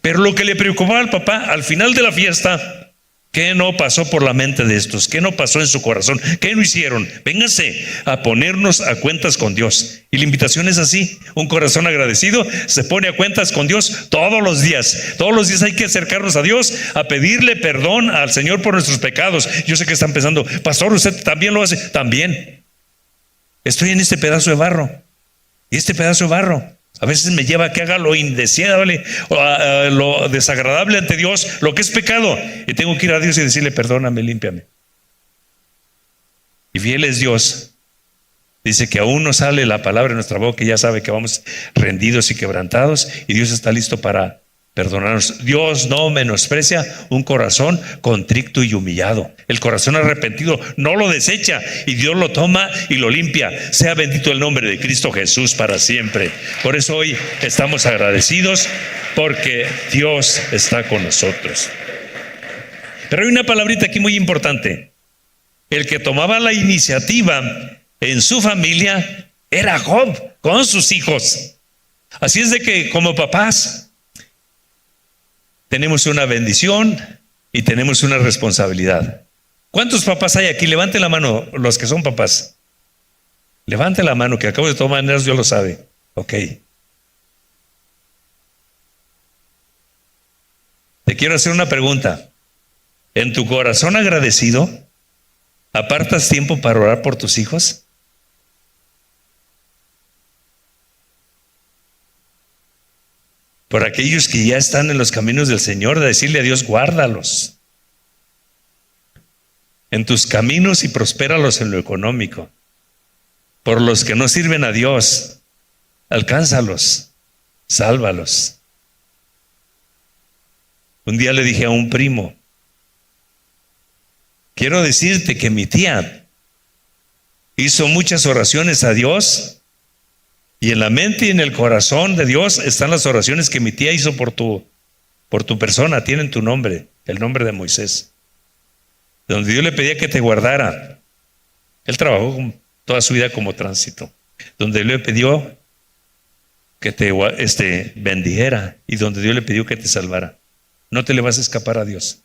[SPEAKER 1] pero lo que le preocupaba al papá al final de la fiesta, ¿Qué no pasó por la mente de estos? ¿Qué no pasó en su corazón? ¿Qué no hicieron? Vénganse a ponernos a cuentas con Dios. Y la invitación es así: un corazón agradecido se pone a cuentas con Dios todos los días. Todos los días hay que acercarnos a Dios, a pedirle perdón al Señor por nuestros pecados. Yo sé que están pensando: pastor, ¿usted también lo hace? También. Estoy en este pedazo de barro. Y este pedazo de barro a veces me lleva a que haga lo indeseable, lo desagradable ante Dios, lo que es pecado. Y tengo que ir a Dios y decirle: perdóname, límpiame. Y fiel es Dios. Dice que aún no sale la palabra en nuestra boca y ya sabe que vamos rendidos y quebrantados. Y Dios está listo para perdonarnos. Dios no menosprecia un corazón contrito y humillado. El corazón arrepentido no lo desecha, y Dios lo toma y lo limpia. Sea bendito el nombre de Cristo Jesús para siempre. Por eso hoy estamos agradecidos, porque Dios está con nosotros. Pero hay una palabrita aquí muy importante. El que tomaba la iniciativa en su familia era Job, con sus hijos. Así es de que como papás tenemos una bendición y tenemos una responsabilidad. ¿Cuántos papás hay aquí? Levante la mano los que son papás. Levante la mano, que acabo de todas maneras Dios lo sabe. Ok. Te quiero hacer una pregunta. ¿En tu corazón agradecido apartas tiempo para orar por tus hijos? Por aquellos que ya están en los caminos del Señor, de decirle a Dios: guárdalos en tus caminos y prospéralos en lo económico. Por los que no sirven a Dios, alcánzalos, sálvalos. Un día le dije a un primo: quiero decirte que mi tía hizo muchas oraciones a Dios, y en la mente y en el corazón de Dios están las oraciones que mi tía hizo por tu persona. Tienen tu nombre, el nombre de Moisés, donde Dios le pedía que te guardara. Él trabajó toda su vida como tránsito, donde Dios le pidió que te bendijera, y donde Dios le pidió que te salvara. No te le vas a escapar a Dios.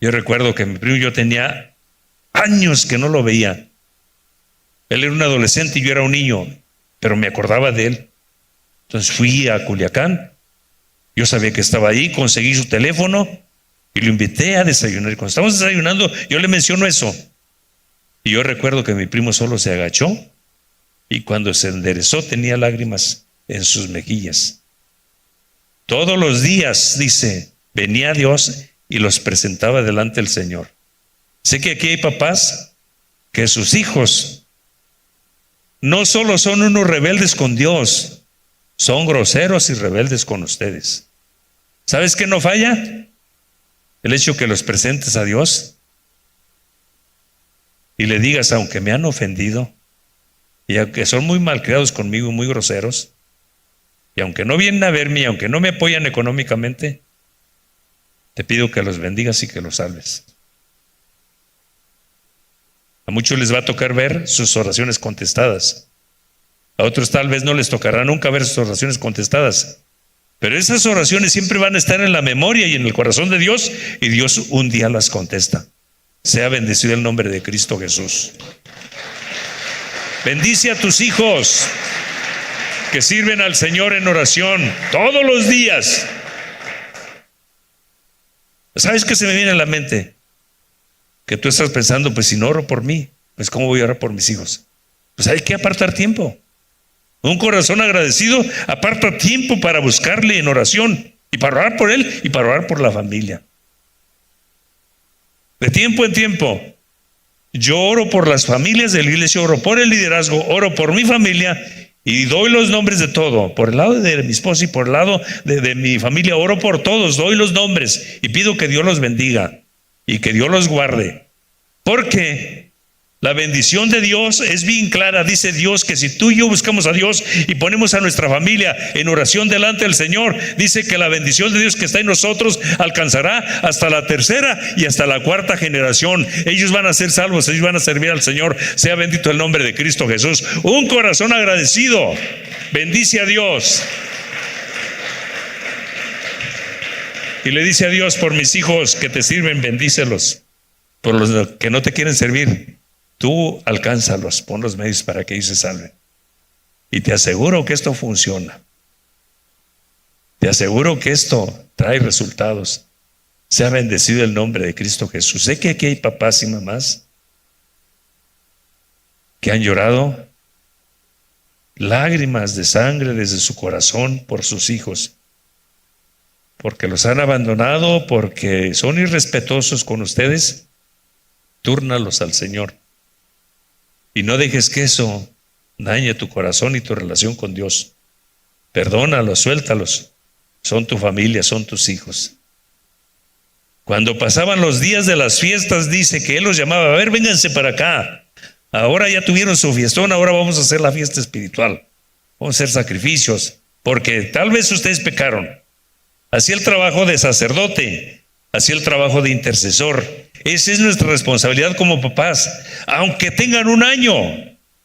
[SPEAKER 1] Yo recuerdo que mi primo, yo tenía años que no lo veía. Él era un adolescente y yo era un niño, pero me acordaba de él. Entonces fui a Culiacán. Yo sabía que estaba ahí, conseguí su teléfono y lo invité a desayunar. Y cuando estábamos desayunando, yo le menciono eso. Y yo recuerdo que mi primo solo se agachó, y cuando se enderezó tenía lágrimas en sus mejillas. Todos los días, dice, venía Dios y los presentaba delante del Señor. Sé que aquí hay papás que sus hijos no solo son unos rebeldes con Dios, son groseros y rebeldes con ustedes. ¿Sabes qué no falla? El hecho que los presentes a Dios y le digas: aunque me han ofendido, y aunque son muy malcriados conmigo y muy groseros, y aunque no vienen a verme, y aunque no me apoyan económicamente, te pido que los bendigas y que los salves. A muchos les va a tocar ver sus oraciones contestadas. A otros tal vez no les tocará nunca ver sus oraciones contestadas. Pero esas oraciones siempre van a estar en la memoria y en el corazón de Dios, y Dios un día las contesta. Sea bendecido el nombre de Cristo Jesús. Bendice a tus hijos que sirven al Señor en oración todos los días. ¿Sabes qué se me viene a la mente? Que tú estás pensando: pues si no oro por mí, pues ¿cómo voy a orar por mis hijos? Pues hay que apartar tiempo. Un corazón agradecido aparta tiempo para buscarle en oración, y para orar por él y para orar por la familia. De tiempo en tiempo, yo oro por las familias de la iglesia, oro por el liderazgo, oro por mi familia, y doy los nombres de todo. Por el lado de mi esposa y por el lado de mi familia, oro por todos, doy los nombres y pido que Dios los bendiga y que Dios los guarde. Porque la bendición de Dios es bien clara. Dice Dios que si tú y yo buscamos a Dios y ponemos a nuestra familia en oración delante del Señor, dice que la bendición de Dios que está en nosotros alcanzará hasta la tercera y hasta la cuarta generación. Ellos van a ser salvos, ellos van a servir al Señor. Sea bendito el nombre de Cristo Jesús. Un corazón agradecido bendice a Dios. Y le dice a Dios: por mis hijos que te sirven, bendícelos. Por los que no te quieren servir, tú alcánzalos, pon los medios para que ellos se salven. Y te aseguro que esto funciona. Te aseguro que esto trae resultados. Sea bendecido el nombre de Cristo Jesús. Sé que aquí hay papás y mamás que han llorado lágrimas de sangre desde su corazón por sus hijos, porque los han abandonado, porque son irrespetuosos con ustedes. Túrnalos al Señor y no dejes que eso dañe tu corazón y tu relación con Dios. Perdónalos, suéltalos. Son tu familia, son tus hijos. Cuando pasaban los días de las fiestas, dice que Él los llamaba: a ver, vénganse para acá. Ahora ya tuvieron su fiestón, ahora vamos a hacer la fiesta espiritual. Vamos a hacer sacrificios, porque tal vez ustedes pecaron. Hacía el trabajo de sacerdote, hacía el trabajo de intercesor. Esa es nuestra responsabilidad como papás. Aunque tengan un año,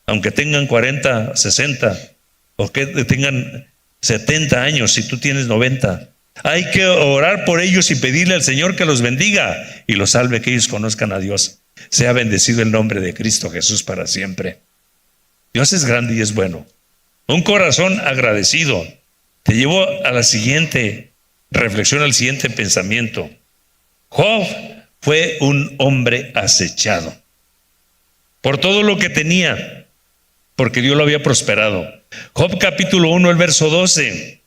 [SPEAKER 1] aunque tengan 40, 60, o que tengan 70 años, si tú tienes 90, hay que orar por ellos y pedirle al Señor que los bendiga y los salve, que ellos conozcan a Dios. Sea bendecido el nombre de Cristo Jesús para siempre. Dios es grande y es bueno. Un corazón agradecido te llevó a la siguiente reflexión, al siguiente pensamiento. Job fue un hombre acechado por todo lo que tenía, porque Dios lo había prosperado. Job capítulo 1, el verso 12.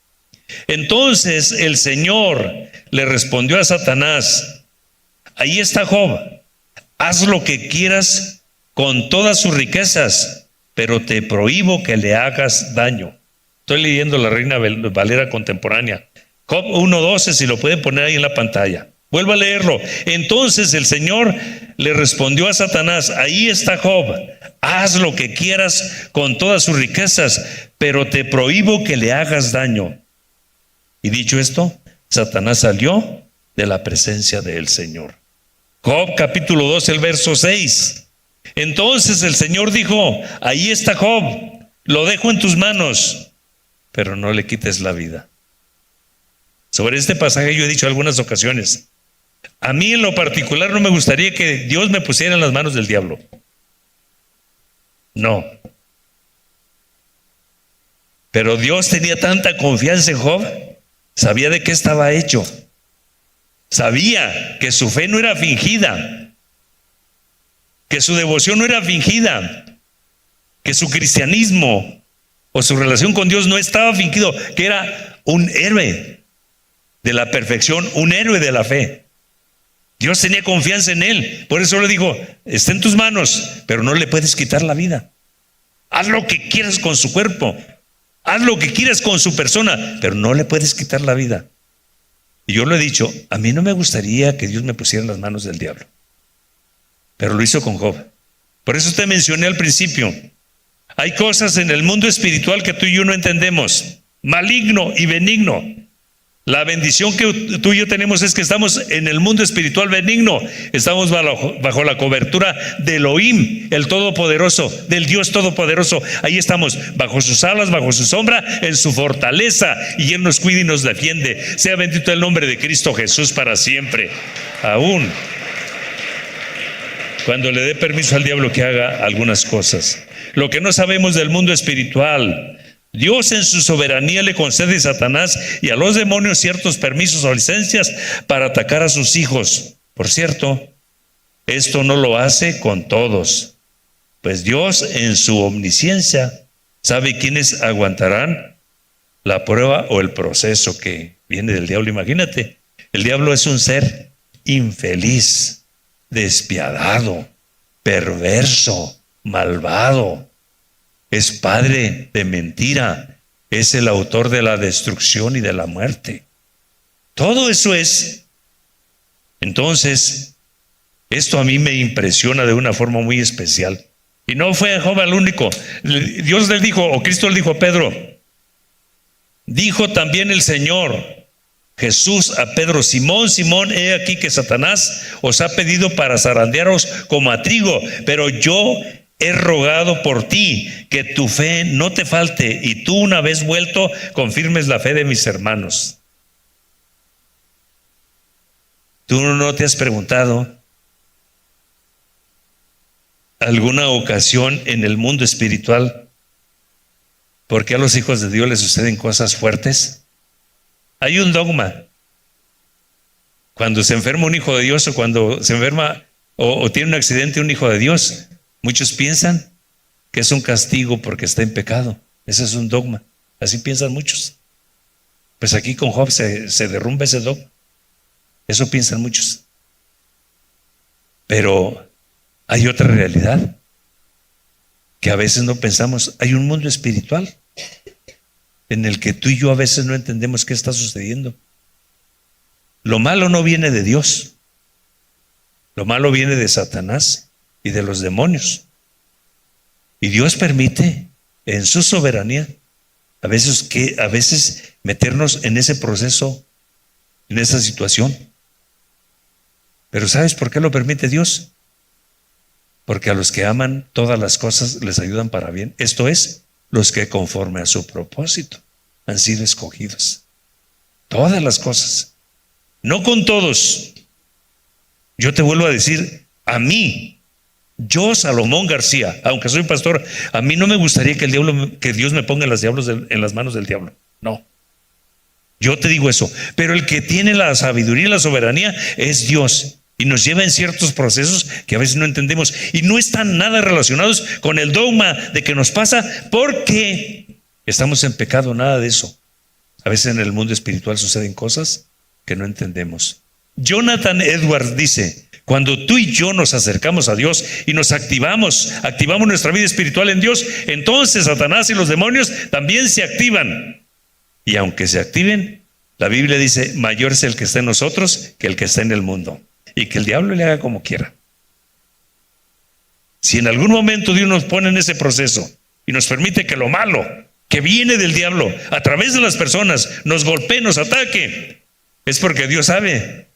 [SPEAKER 1] Entonces el Señor le respondió a Satanás: ahí está Job, haz lo que quieras con todas sus riquezas, pero te prohíbo que le hagas daño. Estoy leyendo la Reina Valera contemporánea. Job 1:12, si lo pueden poner ahí en la pantalla. Vuelvo a leerlo. Entonces el Señor le respondió a Satanás: ahí está Job, haz lo que quieras con todas sus riquezas, pero te prohíbo que le hagas daño. Y dicho esto, Satanás salió de la presencia del Señor. Job capítulo 2, el verso 6. Entonces el Señor dijo: ahí está Job, lo dejo en tus manos, pero no le quites la vida. Sobre este pasaje yo he dicho algunas ocasiones: a mí en lo particular no me gustaría que Dios me pusiera en las manos del diablo. No. Pero Dios tenía tanta confianza en Job, sabía de qué estaba hecho. Sabía que su fe no era fingida, que su devoción no era fingida, que su cristianismo o su relación con Dios no estaba fingido, que era un héroe de la perfección, un héroe de la fe. Dios tenía confianza en él, por eso le dijo: está en tus manos, pero no le puedes quitar la vida. Haz lo que quieras con su cuerpo, haz lo que quieras con su persona, pero no le puedes quitar la vida. Y yo lo he dicho, a mí no me gustaría que Dios me pusiera en las manos del diablo, pero lo hizo con Job. Por eso te mencioné al principio, hay cosas en el mundo espiritual que tú y yo no entendemos, maligno y benigno. La bendición que tú y yo tenemos es que estamos en el mundo espiritual benigno. Estamos bajo la cobertura de Elohim, el Todopoderoso, del Dios Todopoderoso. Ahí estamos, bajo sus alas, bajo su sombra, en su fortaleza, y Él nos cuida y nos defiende. Sea bendito el nombre de Cristo Jesús para siempre. Aún cuando le dé permiso al diablo que haga algunas cosas. Lo que no sabemos del mundo espiritual, Dios en su soberanía le concede a Satanás y a los demonios ciertos permisos o licencias para atacar a sus hijos. Por cierto, esto no lo hace con todos, pues Dios en su omnisciencia sabe quiénes aguantarán la prueba o el proceso que viene del diablo. Imagínate, el diablo es un ser infeliz, despiadado, perverso, malvado. Es padre de mentira, es el autor de la destrucción y de la muerte. Todo eso es. Entonces, esto a mí me impresiona de una forma muy especial. Y no fue Job el único. Dios le dijo, o Cristo le dijo a Pedro, dijo también el Señor Jesús a Pedro: Simón, Simón, he aquí que Satanás os ha pedido para zarandearos como a trigo, pero yo he rogado por ti que tu fe no te falte, y tú, una vez vuelto, confirmes la fe de mis hermanos. ¿Tú no te has preguntado alguna ocasión en el mundo espiritual por qué a los hijos de Dios les suceden cosas fuertes? Hay un dogma. Cuando se enferma un hijo de Dios, o cuando se enferma o tiene un accidente un hijo de Dios, muchos piensan que es un castigo porque está en pecado. Ese es un dogma. Así piensan muchos. Pues aquí con Job se derrumba ese dogma. Eso piensan muchos. Pero hay otra realidad que a veces no pensamos. Hay un mundo espiritual en el que tú y yo a veces no entendemos qué está sucediendo. Lo malo no viene de Dios. Lo malo viene de Satanás y de los demonios. Y Dios permite en su soberanía a veces meternos en ese proceso, en esa situación. Pero ¿sabes por qué lo permite Dios? Porque a los que aman todas las cosas les ayudan para bien. Esto es, los que conforme a su propósito han sido escogidos. Todas las cosas. No con todos. Yo te vuelvo a decir, a mí, yo, Salomón García, aunque soy pastor, a mí no me gustaría que Dios me ponga en las manos del diablo. No. Yo te digo eso. Pero el que tiene la sabiduría y la soberanía es Dios. Y nos lleva en ciertos procesos que a veces no entendemos. Y no están nada relacionados con el dogma de que nos pasa porque estamos en pecado, nada de eso. A veces en el mundo espiritual suceden cosas que no entendemos. Jonathan Edwards dice: cuando tú y yo nos acercamos a Dios y nos activamos nuestra vida espiritual en Dios, entonces Satanás y los demonios también se activan. Y aunque se activen, la Biblia dice: mayor es el que está en nosotros que el que está en el mundo. Y que el diablo le haga como quiera. Si en algún momento Dios nos pone en ese proceso y nos permite que lo malo que viene del diablo a través de las personas nos golpee, nos ataque, es porque Dios sabe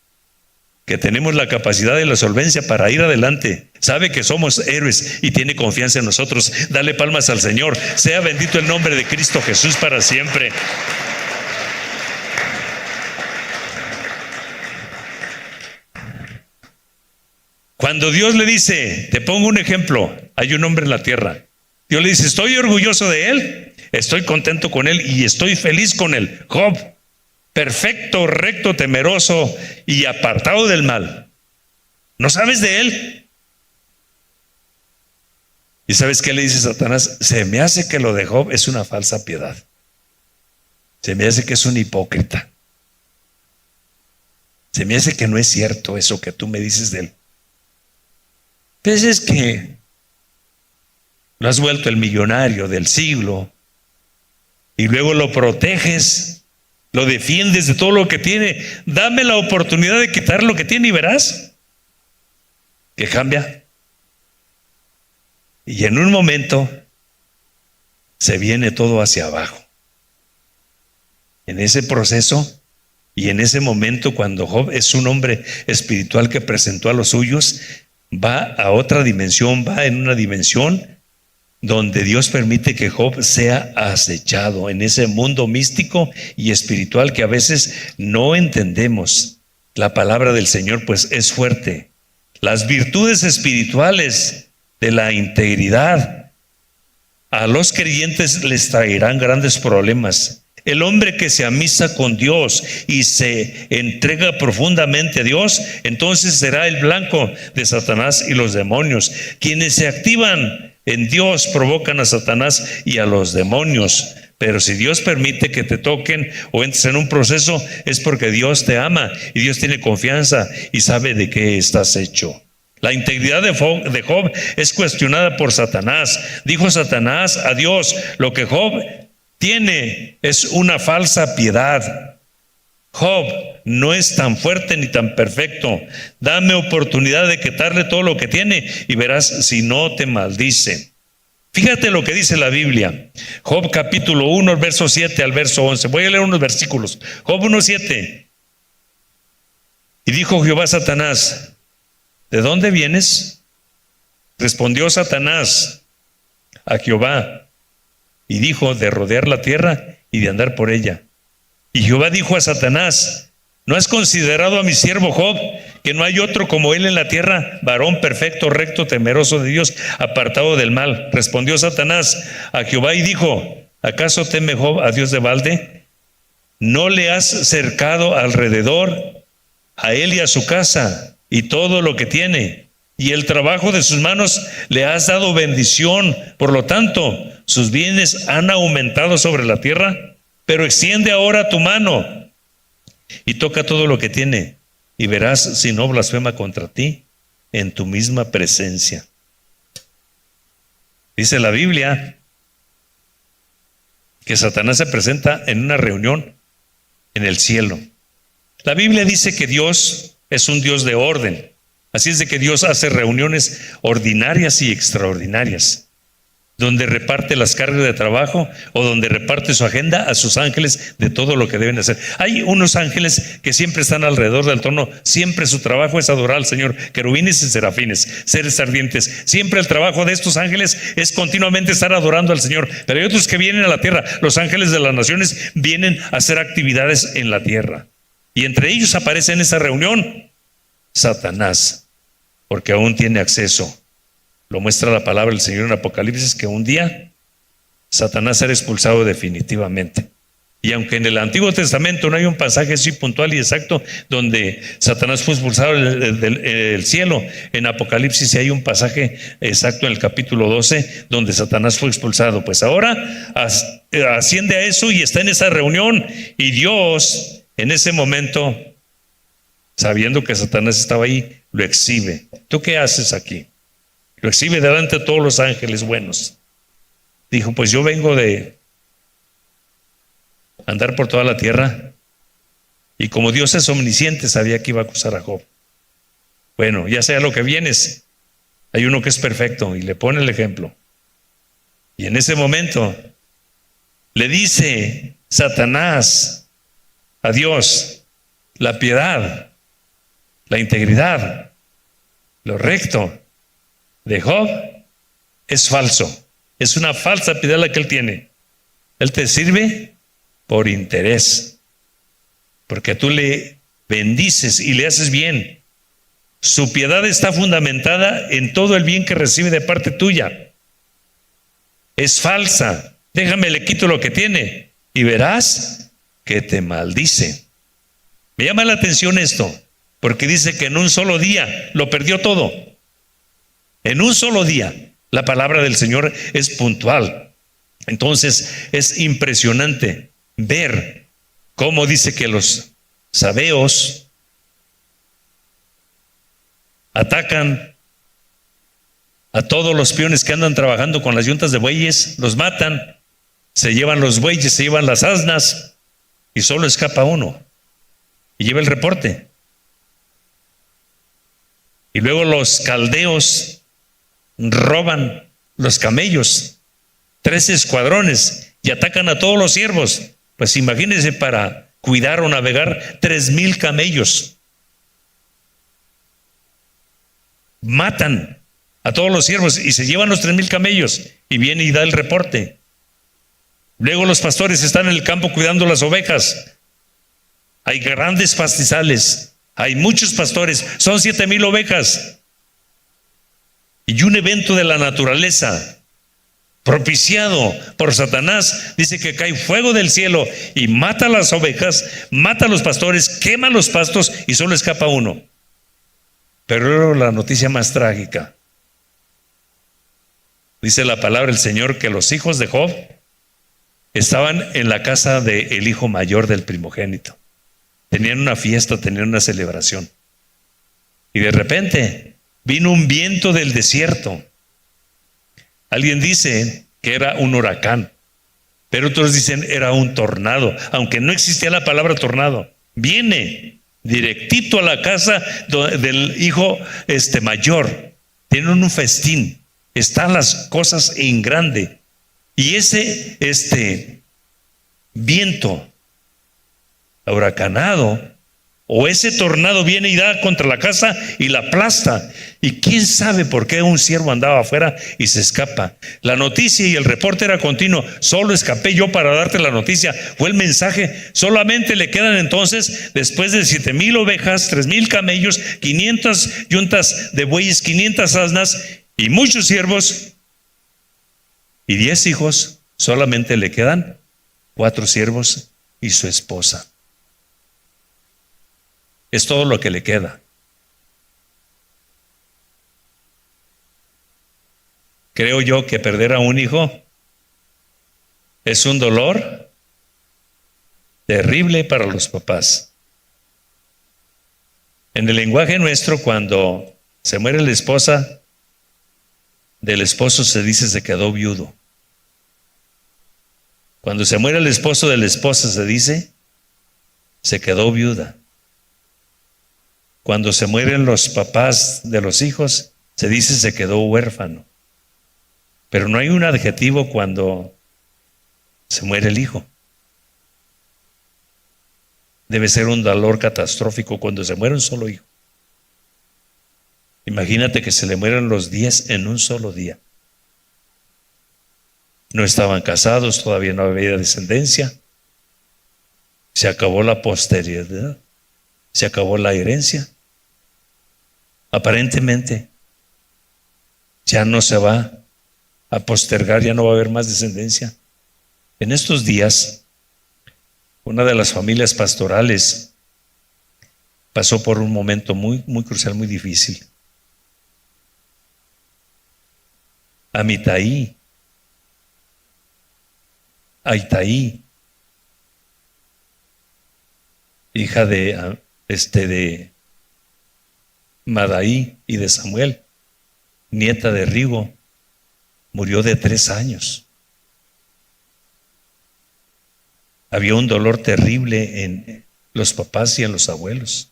[SPEAKER 1] que tenemos la capacidad y la solvencia para ir adelante. Sabe que somos héroes y tiene confianza en nosotros. Dale palmas al Señor. Sea bendito el nombre de Cristo Jesús para siempre. Cuando Dios le dice, te pongo un ejemplo, hay un hombre en la tierra. Dios le dice: estoy orgulloso de él, estoy contento con él y estoy feliz con él. Job, perfecto, recto, temeroso y apartado del mal. ¿No sabes de él? ¿Y sabes qué le dice Satanás? Se me hace que lo de Job es una falsa piedad. Se me hace que es un hipócrita. Se me hace que no es cierto eso que tú me dices de él. Pues es que lo has vuelto el millonario del siglo y luego lo proteges, lo defiendes de todo lo que tiene. Dame la oportunidad de quitar lo que tiene y verás que cambia. Y en un momento se viene todo hacia abajo. En ese proceso y en ese momento, cuando Job es un hombre espiritual que presentó a los suyos, va a otra dimensión, va en una dimensión donde Dios permite que Job sea acechado en ese mundo místico y espiritual que a veces no entendemos. La palabra del Señor pues es fuerte. Las virtudes espirituales de la integridad a los creyentes les traerán grandes problemas. El hombre que se amisa con Dios y se entrega profundamente a Dios, entonces será el blanco de Satanás y los demonios. Quienes se activan en Dios provocan a Satanás y a los demonios. Pero si Dios permite que te toquen o entres en un proceso, es porque Dios te ama y Dios tiene confianza y sabe de qué estás hecho. La integridad de Job es cuestionada por Satanás. Dijo Satanás a Dios: lo que Job tiene es una falsa piedad. Job no es tan fuerte ni tan perfecto. Dame oportunidad de quitarle todo lo que tiene y verás si no te maldice. Fíjate lo que dice la Biblia. Job capítulo 1, verso 7 al verso 11. Voy a leer unos versículos. Job 1:7. Y dijo Jehová a Satanás: ¿de dónde vienes? Respondió Satanás a Jehová y dijo: de rodear la tierra y de andar por ella. Y Jehová dijo a Satanás: ¿No has considerado a mi siervo Job, que no hay otro como él en la tierra, varón perfecto, recto, temeroso de Dios, apartado del mal? Respondió Satanás a Jehová y dijo: ¿acaso teme Job a Dios de balde? ¿No le has cercado alrededor a él y a su casa y todo lo que tiene? Y el trabajo de sus manos le has dado bendición. Por lo tanto, sus bienes han aumentado sobre la tierra. Pero extiende ahora tu mano y toca todo lo que tiene, y verás si no blasfema contra ti en tu misma presencia. Dice la Biblia que Satanás se presenta en una reunión en el cielo. La Biblia dice que Dios es un Dios de orden. Así es de que Dios hace reuniones ordinarias y extraordinarias, donde reparte las cargas de trabajo o donde reparte su agenda a sus ángeles de todo lo que deben hacer. Hay unos ángeles que siempre están alrededor del trono, siempre su trabajo es adorar al Señor, querubines y serafines, seres ardientes. Siempre el trabajo de estos ángeles es continuamente estar adorando al Señor. Pero hay otros que vienen a la tierra, los ángeles de las naciones vienen a hacer actividades en la tierra. Y entre ellos aparece en esa reunión Satanás, porque aún tiene acceso. Lo muestra la palabra del Señor en Apocalipsis, que un día Satanás será expulsado definitivamente. Y aunque en el Antiguo Testamento no hay un pasaje así puntual y exacto donde Satanás fue expulsado del cielo, en Apocalipsis sí hay un pasaje exacto en el capítulo 12 donde Satanás fue expulsado. Pues ahora asciende a eso y está en esa reunión, y Dios en ese momento, sabiendo que Satanás estaba ahí, lo exhibe. ¿Tú qué haces aquí? Lo exhibe delante de todos los ángeles buenos. Dijo: pues yo vengo de andar por toda la tierra, y como Dios es omnisciente, sabía que iba a acusar a Job. Bueno, ya sea lo que vienes, hay uno que es perfecto, y le pone el ejemplo. Y en ese momento le dice Satanás a Dios: la piedad, la integridad, lo recto de Job es falso. Es una falsa piedad la que él tiene. Él te sirve por interés, porque tú le bendices y le haces bien. Su piedad está fundamentada en todo el bien que recibe de parte tuya. Es falsa. Déjame, le quito lo que tiene y verás que te maldice. Me llama la atención esto, porque dice que en un solo día lo perdió todo. En un solo día. La palabra del Señor es puntual. Entonces es impresionante ver cómo dice que los sabeos atacan a todos los peones que andan trabajando con las yuntas de bueyes, los matan, se llevan los bueyes, se llevan las asnas, y solo escapa uno y lleva el reporte. Y luego los caldeos roban los camellos, 13 escuadrones, y atacan a todos los siervos. Pues imagínense, para cuidar o navegar 3,000 camellos. Matan a todos los siervos y se llevan los 3,000 camellos, y viene y da el reporte. Luego los pastores están en el campo cuidando las ovejas. Hay grandes pastizales, hay muchos pastores, son 7,000 ovejas. Y un evento de la naturaleza propiciado por Satanás, dice que cae fuego del cielo y mata a las ovejas, mata a los pastores, quema los pastos, y solo escapa uno. Pero la noticia más trágica, dice la palabra del Señor, que los hijos de Job estaban en la casa del hijo mayor del primogénito. Tenían una fiesta, tenían una celebración, y de repente vino un viento del desierto. Alguien dice que era un huracán, pero otros dicen era un tornado, aunque no existía la palabra tornado. Viene directito a la casa del hijo mayor. Tienen un festín, están las cosas en grande. Y ese viento huracanado O ese tornado viene y da contra la casa y la aplasta. Y quién sabe por qué un siervo andaba afuera y se escapa. La noticia y el reporte era continuo. Solo escapé yo para darte la noticia. Fue el mensaje. Solamente le quedan entonces, después de 7,000 ovejas, 3,000 camellos, 500 yuntas de bueyes, 500 asnas y muchos siervos y 10 hijos. Solamente le quedan 4 siervos y su esposa. Es todo lo que le queda. Creo yo que perder a un hijo es un dolor terrible para los papás. En el lenguaje nuestro, cuando se muere la esposa del esposo, se dice se quedó viudo. Cuando se muere el esposo de la esposa, se dice se quedó viuda. Cuando se mueren los papás de los hijos, se dice se quedó huérfano. Pero no hay un adjetivo cuando se muere el hijo. Debe ser un dolor catastrófico cuando se muere un solo hijo. Imagínate que se le mueran los 10 en un solo día. No estaban casados, todavía no había descendencia. Se acabó la posteridad, se acabó la herencia. Aparentemente ya no se va a postergar, ya no va a haber más descendencia. En estos días, una de las familias pastorales pasó por un momento muy crucial, muy difícil. Aitaí, hija de Madaí y de Samuel, nieta de Rigo, murió de 3 años. Había un dolor terrible en los papás y en los abuelos.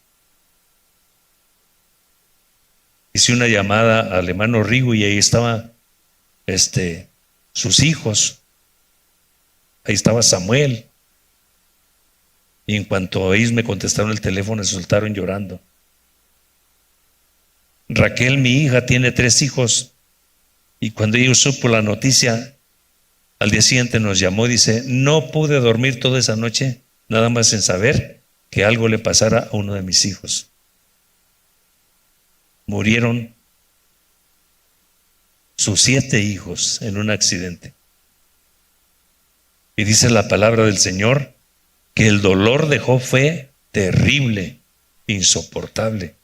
[SPEAKER 1] Hice una llamada al hermano Rigo y ahí estaban sus hijos. Ahí estaba Samuel. Y en cuanto ellos me contestaron el teléfono, se soltaron llorando. Raquel, mi hija, tiene 3 hijos. Y cuando ella supo la noticia, al día siguiente nos llamó y dice: no pude dormir toda esa noche, nada más en saber que algo le pasara a uno de mis hijos. Murieron sus 7 hijos en un accidente. Y dice la palabra del Señor que el dolor de Job fue terrible, insoportable.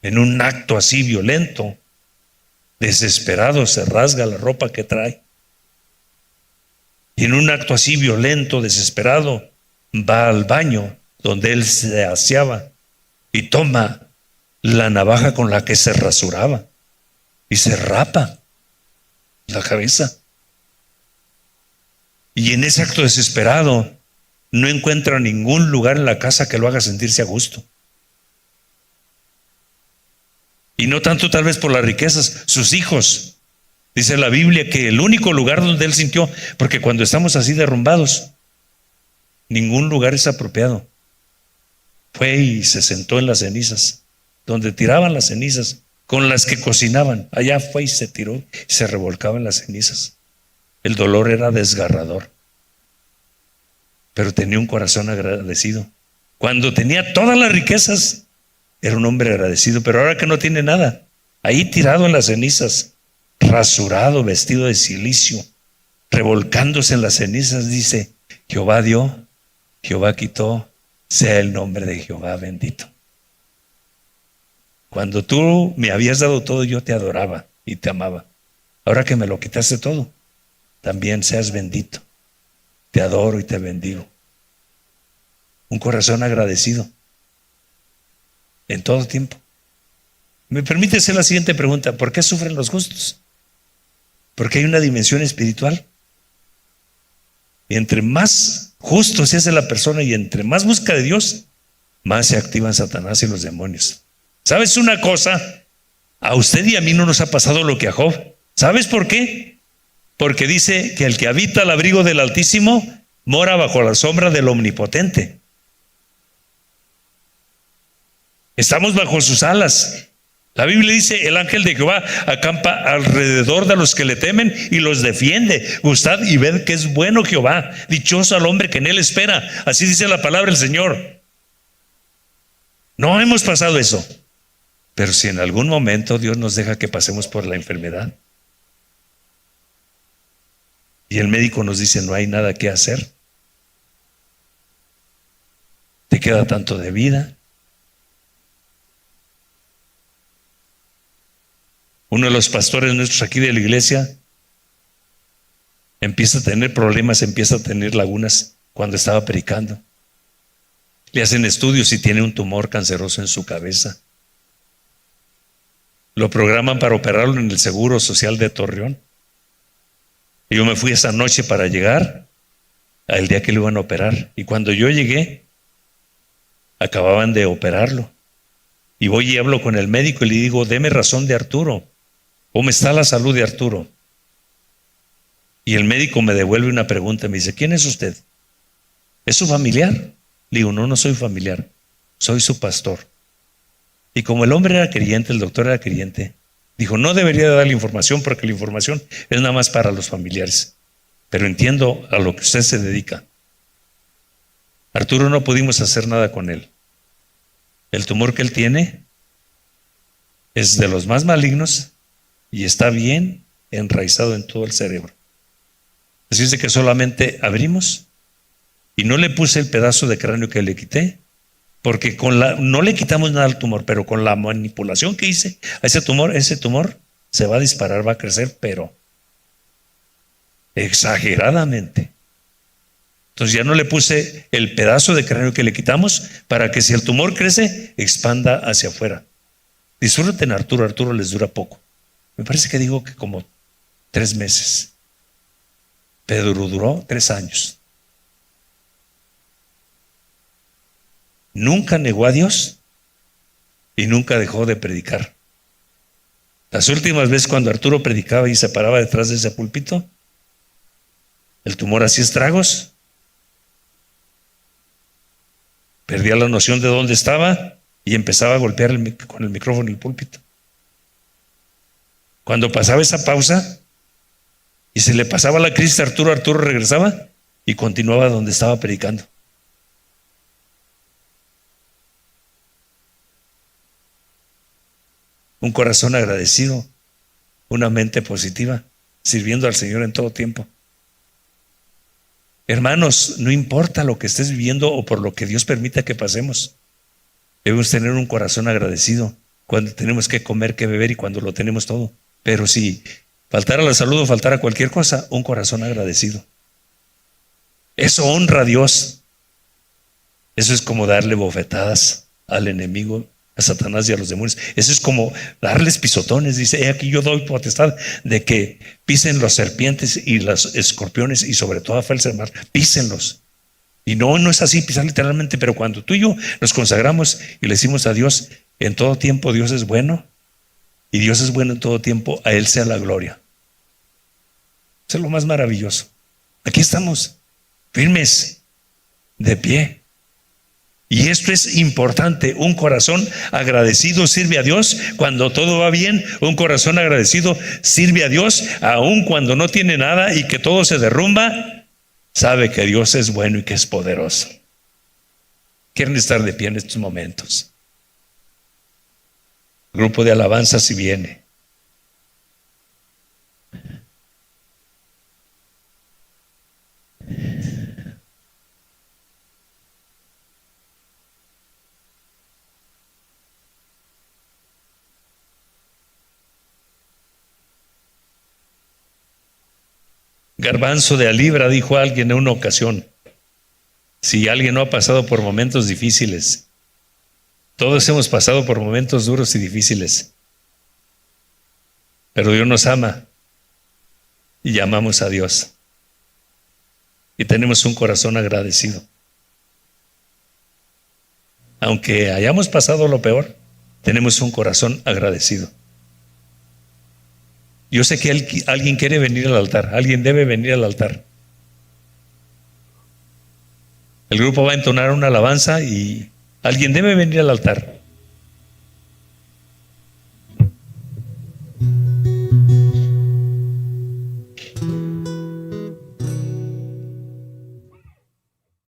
[SPEAKER 1] En un acto así violento, desesperado, se rasga la ropa que trae. Y en un acto así violento, desesperado, va al baño donde él se aseaba y toma la navaja con la que se rasuraba y se rapa la cabeza. Y en ese acto desesperado no encuentra ningún lugar en la casa que lo haga sentirse a gusto. Y no tanto tal vez por las riquezas, sus hijos. Dice la Biblia que el único lugar donde él sintió, porque cuando estamos así derrumbados, ningún lugar es apropiado. Fue y se sentó en las cenizas, donde tiraban las cenizas, con las que cocinaban. Allá fue y se tiró y se revolcaba en las cenizas. El dolor era desgarrador, pero tenía un corazón agradecido. Cuando tenía todas las riquezas, era un hombre agradecido, pero ahora que no tiene nada, ahí tirado en las cenizas, rasurado, vestido de cilicio, revolcándose en las cenizas, dice: Jehová dio, Jehová quitó, sea el nombre de Jehová bendito. Cuando tú me habías dado todo, yo te adoraba y te amaba. Ahora que me lo quitaste todo, también seas bendito. Te adoro y te bendigo. Un corazón agradecido en todo tiempo. ¿Me permite hacer la siguiente pregunta? ¿Por qué sufren los justos? Porque hay una dimensión espiritual. Y entre más justo se hace la persona y entre más busca de Dios, más se activan Satanás y los demonios. ¿Sabes una cosa? A usted y a mí no nos ha pasado lo que a Job. ¿Sabes por qué? Porque dice que el que habita al abrigo del Altísimo mora bajo la sombra del Omnipotente. Estamos bajo sus alas. La Biblia dice: el ángel de Jehová acampa alrededor de los que le temen y los defiende. Gustad y ved que es bueno Jehová, dichoso al hombre que en él espera. Así dice la palabra del Señor. No hemos pasado eso, pero si en algún momento Dios nos deja que pasemos por la enfermedad y el médico nos dice: no hay nada que hacer, te queda tanto de vida. Uno de los pastores nuestros aquí de la iglesia empieza a tener problemas, empieza a tener lagunas cuando estaba predicando. Le hacen estudios y tiene un tumor canceroso en su cabeza. Lo programan para operarlo en el Seguro Social de Torreón. Y yo me fui esa noche para llegar al día que lo iban a operar. Y cuando yo llegué, acababan de operarlo. Y voy y hablo con el médico y le digo: deme razón de Arturo. ¿Cómo está la salud de Arturo? Y el médico me devuelve una pregunta, me dice: ¿quién es usted? ¿Es su familiar? Le digo: no, no soy familiar, soy su pastor. Y como el hombre era creyente, el doctor era creyente, dijo: no debería dar la información porque la información es nada más para los familiares, pero entiendo a lo que usted se dedica. Arturo, no pudimos hacer nada con él. El tumor que él tiene es de los más malignos y está bien enraizado en todo el cerebro. Así es de que solamente abrimos y no le puse el pedazo de cráneo que le quité, porque no le quitamos nada al tumor, pero con la manipulación que hice a ese tumor se va a disparar, va a crecer, pero exageradamente. Entonces ya no le puse el pedazo de cráneo que le quitamos para que si el tumor crece, expanda hacia afuera. Disfruten a Arturo, Arturo les dura poco. Me parece que digo que como 3 meses. Pero duró 3 años. Nunca negó a Dios y nunca dejó de predicar. Las últimas veces cuando Arturo predicaba y se paraba detrás de ese púlpito, el tumor hacía estragos, perdía la noción de dónde estaba y empezaba a golpear con el micrófono el púlpito. Cuando pasaba esa pausa y se le pasaba la crisis a Arturo, Arturo regresaba y continuaba donde estaba predicando. Un corazón agradecido, una mente positiva, sirviendo al Señor en todo tiempo. Hermanos, no importa lo que estés viviendo o por lo que Dios permita que pasemos, debemos tener un corazón agradecido cuando tenemos que comer, que beber y cuando lo tenemos todo. Pero si faltara la salud o faltara cualquier cosa, un corazón agradecido. Eso honra a Dios. Eso es como darle bofetadas al enemigo, a Satanás y a los demonios. Eso es como darles pisotones. Dice: aquí yo doy potestad de que pisen las serpientes y los escorpiones y sobre todo a fuerza de mar, písenlos. Y no es así pisar literalmente, pero cuando tú y yo nos consagramos y le decimos a Dios: en todo tiempo Dios es bueno, y Dios es bueno en todo tiempo, a Él sea la gloria. Eso es lo más maravilloso. Aquí estamos, firmes, de pie. Y esto es importante. Un corazón agradecido sirve a Dios cuando todo va bien. Un corazón agradecido sirve a Dios aun cuando no tiene nada y que todo se derrumba. Sabe que Dios es bueno y que es poderoso. Quieren estar de pie en estos momentos. Grupo de alabanza si viene. Garbanzo de alibra, dijo alguien en una ocasión. Si alguien no ha pasado por momentos difíciles, todos hemos pasado por momentos duros y difíciles, pero Dios nos ama y amamos a Dios y tenemos un corazón agradecido. Aunque hayamos pasado lo peor, tenemos un corazón agradecido. Yo sé que alguien quiere venir al altar, alguien debe venir al altar. El grupo va a entonar una alabanza y alguien debe venir al altar.